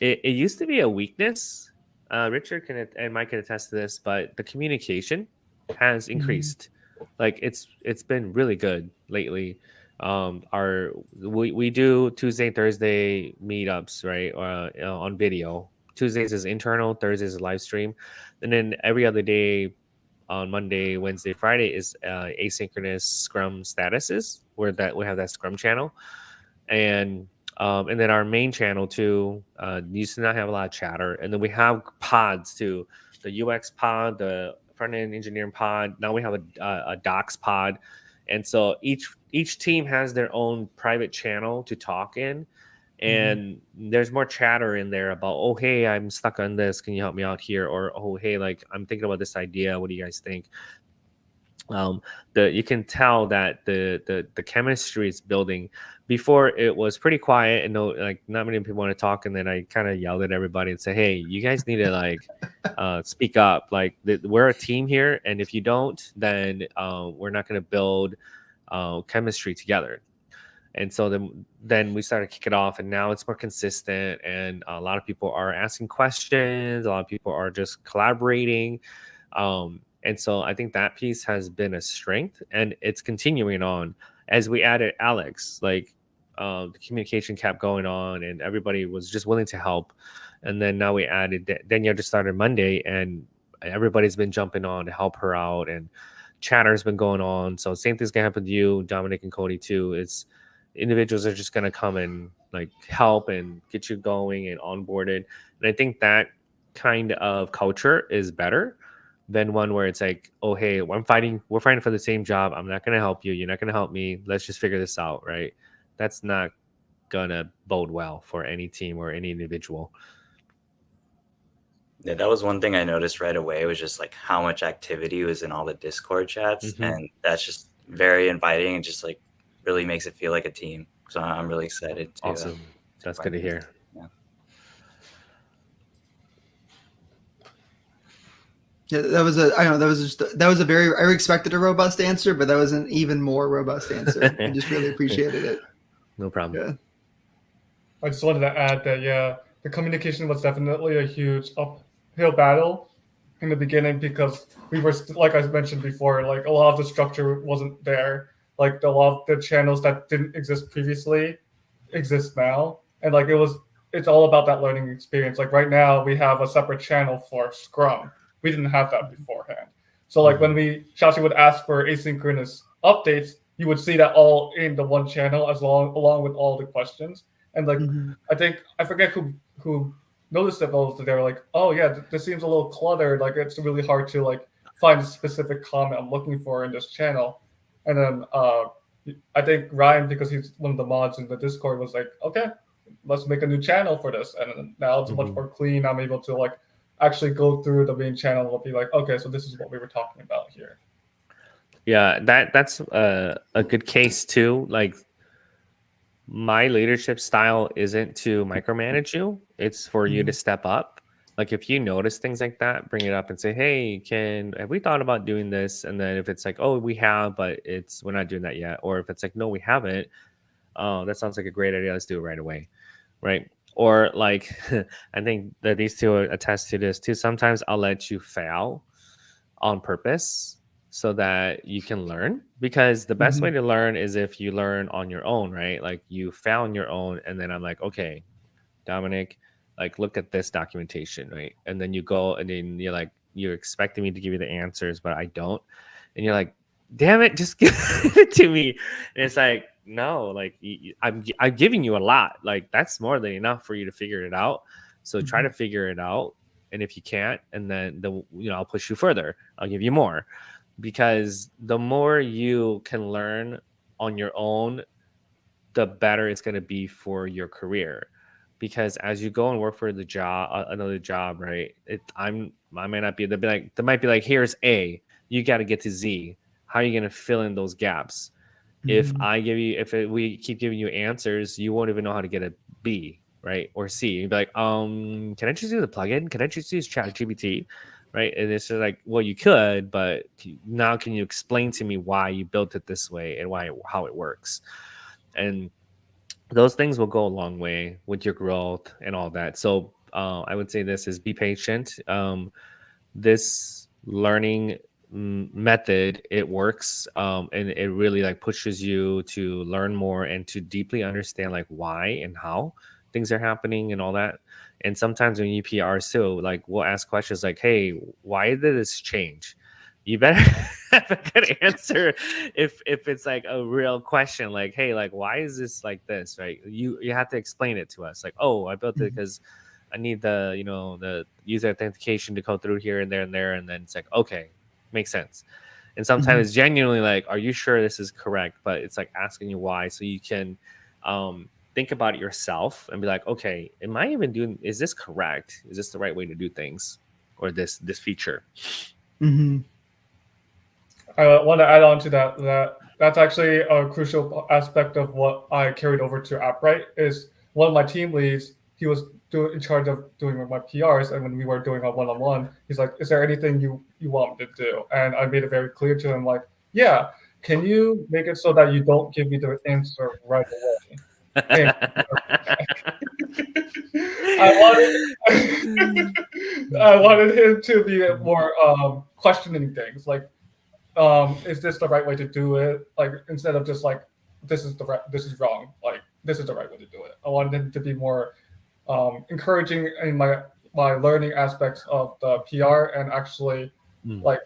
it used to be a weakness. Richard and Mike can attest to this, but the communication has increased. Like it's been really good lately. We do Tuesday and Thursday meetups, right? On video. Tuesdays is internal, Thursdays is live stream, and then every other day on Monday, Wednesday, Friday is asynchronous Scrum statuses, where that we have that Scrum channel, and then our main channel too used to not have a lot of chatter, and then we have pods too, the UX pod, the front end engineering pod. Now we have a docs pod, and so each team has their own private channel to talk in, and there's more chatter in there about, oh hey, I'm stuck on this, can you help me out here, or oh hey, like I'm thinking about this idea, what do you guys think? You can tell that the chemistry is building. Before it was pretty quiet and not many people want to talk, and then I kind of yelled at everybody and said, hey, you guys need to like speak up, like we're a team here, and if you don't, then we're not going to build chemistry together. And so then we started to kick it off, and now it's more consistent, and a lot of people are asking questions, a lot of people are just collaborating. And so I think that piece has been a strength, and it's continuing on as we added Alex. Like the communication kept going on, and everybody was just willing to help. And then now we added Danielle, just started Monday, and everybody's been jumping on to help her out, and chatter's been going on. So same thing's gonna happen to you, Dominic and Cody too. It's individuals are just gonna come and like help and get you going and onboarded. And I think that kind of culture is better than one where it's like, oh hey, we're fighting for the same job, I'm not going to help you, you're not going to help me, let's just figure this out, right? That's not gonna bode well for any team or any individual. Yeah, that was one thing I noticed right away, was just like how much activity was in all the Discord chats, and that's just very inviting and just like really makes it feel like a team. So I'm really excited to awesome. That's good to hear. Yeah, that was a very, I expected a robust answer, but that was an even more robust answer. I just really appreciated it. No problem. Yeah. I just wanted to add that, the communication was definitely a huge uphill battle in the beginning, because we were, like I mentioned before, like a lot of the structure wasn't there. Like a lot of the channels that didn't exist previously exist now. And like it's all about that learning experience. Like right now we have a separate channel for Scrum. We didn't have that beforehand. So like when Shashi would ask for asynchronous updates, you would see that all in the one channel along with all the questions. And like I think I forget who noticed it, but they were like, oh yeah, this seems a little cluttered. Like it's really hard to like find a specific comment I'm looking for in this channel. And then I think Ryan, because he's one of the mods in the Discord, was like, okay, let's make a new channel for this. And now it's much more clean. I'm able to like actually go through the main channel and be like, okay, so this is what we were talking about here. Yeah, that's a good case too. Like my leadership style isn't to micromanage you. It's for you to step up. Like if you notice things like that, bring it up and say, hey, have we thought about doing this? And then if it's like, oh, we have, but we're not doing that yet. Or if it's like, no, we haven't. Oh, that sounds like a great idea. Let's do it right away. Right. Or like, I think that these two attest to this too. Sometimes I'll let you fail on purpose so that you can learn, because the best Mhm. way to learn is if you learn on your own, right? Like you found your own, and then I'm like, okay, Dominic, like look at this documentation, right? And then you go and then you're like, you're expecting me to give you the answers, but I don't. And you're like, damn it, just give it to me. And it's like, no, like I'm giving you a lot. Like that's more than enough for you to figure it out. So try to figure it out. And if you can't, and then I'll push you further. I'll give you more, because the more you can learn on your own, the better it's going to be for your career. Because as you go and work for the job, another job, right? I might not be. They might be like, here's A, you got to get to Z. How are you going to fill in those gaps? If we keep giving you answers, you won't even know how to get a B, right? Or C. You'd be like, can I just use the plugin? Can I just use ChatGPT? Right? And it's just like, well, you could, but now can you explain to me why you built it this way and how it works? And those things will go a long way with your growth and all that. So I would say this is be patient. This learning method, it works, and it really like pushes you to learn more and to deeply understand like why and how things are happening and all that. And sometimes when you PRs too, like we'll ask questions like, hey, why did this change? You better have a good answer if it's like a real question, like, hey, like why is this like this, right? You have to explain it to us, like, oh, I built it because I need the user authentication to go through here and there and there, and then it's like, okay, makes sense. And sometimes it's genuinely like, are you sure this is correct? But it's like asking you why, so you can think about it yourself and be like, okay, is this correct? Is this the right way to do things, or this feature? I want to add on to that's actually a crucial aspect of what I carried over to AppWrite. Is one of my team leads, he was in charge of doing my PRs, and when we were doing a one-on-one, he's like, is there anything you want me to do? And I made it very clear to him, like, yeah, can you make it so that you don't give me the answer right away? And I wanted him to be more questioning things, like, is this the right way to do it? Like, instead of just like, this is wrong. Like, this is the right way to do it. I wanted him to be more encouraging in my learning aspects of the PR, and actually like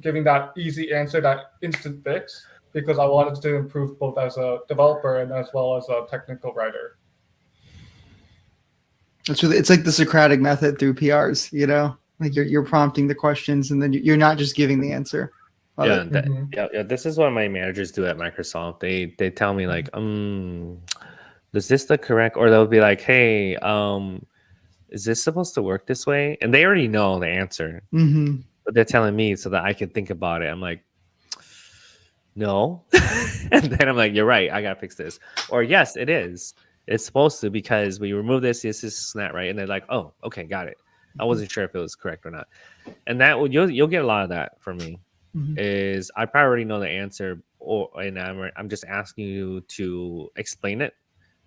giving that easy answer, that instant fix, because I wanted to improve both as a developer and as well as a technical writer. It's like the Socratic method through PRs, like you're prompting the questions and then you're not just giving the answer. Yeah, this is what my managers do at Microsoft. They tell me like, is this the correct, or they'll be like, hey, is this supposed to work this way? And they already know the answer, but they're telling me so that I can think about it. I'm like, no. And then I'm like, you're right, I gotta fix this. Or yes, it is. It's supposed to, because we remove this is not right. And they're like, oh, okay, got it. I wasn't sure if it was correct or not. And that you'll get a lot of that from me. Is I probably already know the answer, and I'm just asking you to explain it,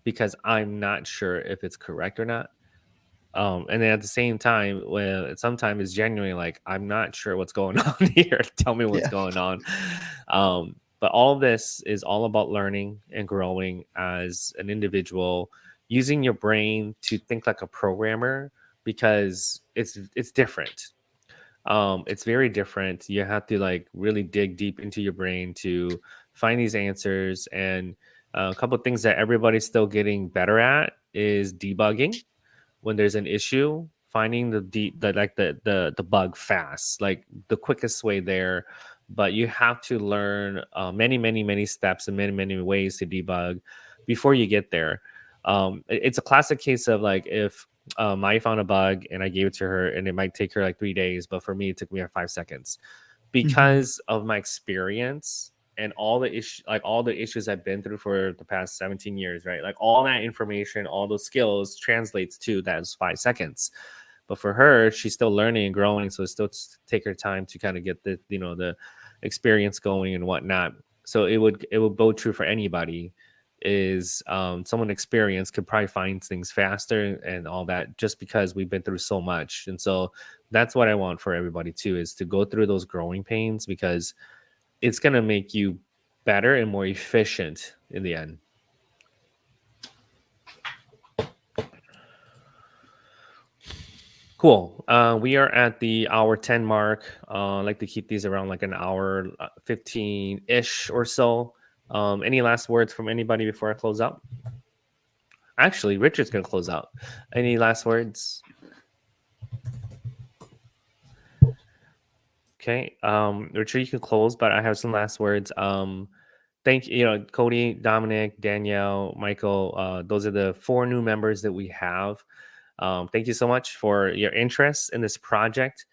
because I'm not sure if it's correct or not. And then at the same time, when sometimes it's genuinely like, I'm not sure what's going on here. Tell me what's going on. But all of this is all about learning and growing as an individual, using your brain to think like a programmer, because it's different. It's very different. You have to like really dig deep into your brain to find these answers. And a couple of things that everybody's still getting better at is debugging. When there's an issue, finding the bug fast, like the quickest way there. But you have to learn many steps and many ways to debug before you get there. It's a classic case of like, if I found a bug and I gave it to her, and it might take her like 3 days, but for me it took me like 5 seconds, because of my experience and all the issues I've been through for the past 17 years, right? Like all that information, all those skills translates to that 5 seconds. But for her, she's still learning and growing, so it still take her time to kind of get the experience going and whatnot. So it would go true for anybody. Is someone experienced could probably find things faster and all that, just because we've been through so much. And so that's what I want for everybody too, is to go through those growing pains, because it's going to make you better and more efficient in the end. Cool. We are at the hour 10 mark. I like to keep these around like an hour 15-ish or so. Any last words from anybody before I close out? Actually, Richard's going to close out. Any last words? Okay. Richard, you can close, but I have some last words. Thank you, Cody, Dominic, Danielle, Michael. Those are the 4 new members that we have. Thank you so much for your interest in this project.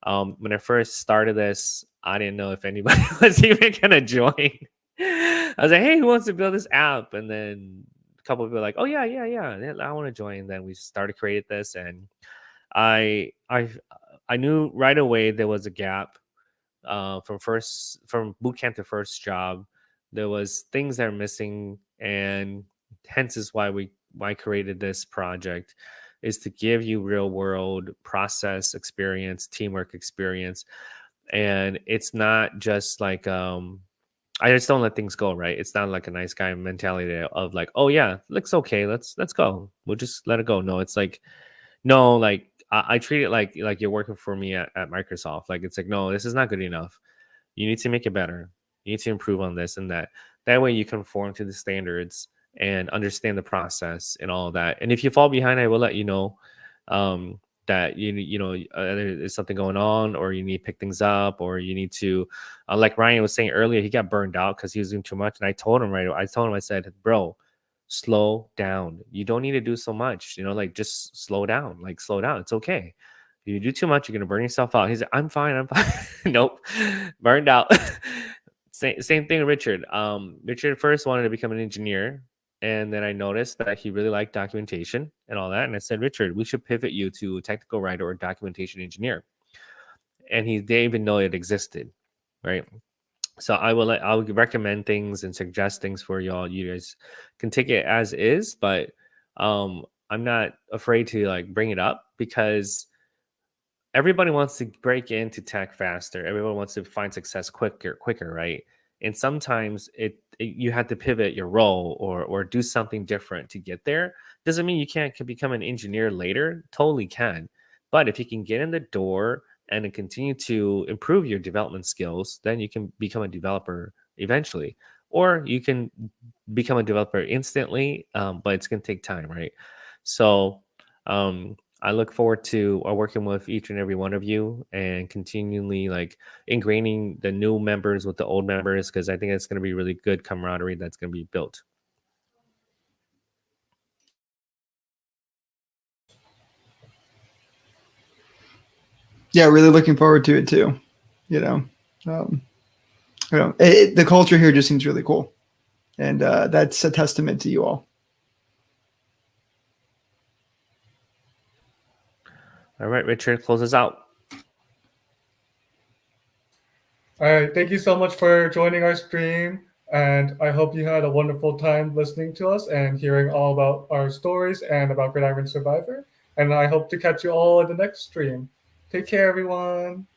When I first started this, I didn't know if anybody was even going to join. I was like, hey, who wants to build this app? And then a couple of people were like, oh, yeah, I want to join. Then we started creating this. And I knew right away there was a gap from boot camp to first job. There was things that are missing, and hence is why I created this project, is to give you real world process experience, teamwork experience. And it's not just like I just don't let things go, right? It's not like a nice guy mentality of like, oh yeah, looks okay, let's go, we'll just let it go. No, it's like, no, like I treat it like you're working for me at Microsoft. Like, it's like, no, this is not good enough. You need to make it better. You need to improve on this and that. That way you conform to the standards and understand the process and all of that. And if you fall behind, I will let you know that there's something going on, or you need to pick things up, or you need to, like Ryan was saying earlier, he got burned out because he was doing too much. And I told him, I said, bro, slow down. You don't need to do so much, like just slow down, It's okay. If you do too much, you're going to burn yourself out. He's like, I'm fine. Nope. Burned out. Same thing with Richard. Richard first wanted to become an engineer. And then I noticed that he really liked documentation and all that. And I said, Richard, we should pivot you to a technical writer or documentation engineer. And he didn't even know it existed, right? So I'll recommend things and suggest things for y'all. You guys can take it as is, but I'm not afraid to like bring it up, because everybody wants to break into tech faster. Everyone wants to find success quicker, right? And sometimes you have to pivot your role or do something different to get there. Doesn't mean you can become an engineer later. Totally can. But if you can get in the door and then continue to improve your development skills, then you can become a developer eventually. Or you can become a developer instantly, but it's going to take time, right? So I look forward to working with each and every one of you and continually like ingraining the new members with the old members, because I think it's going to be really good camaraderie that's going to be built. Yeah, really looking forward to it too. The culture here just seems really cool, and that's a testament to you all. All right, Richard, close us out. All right, thank you so much for joining our stream, and I hope you had a wonderful time listening to us and hearing all about our stories and about Gridiron Survivor. And I hope to catch you all in the next stream. Take care, everyone.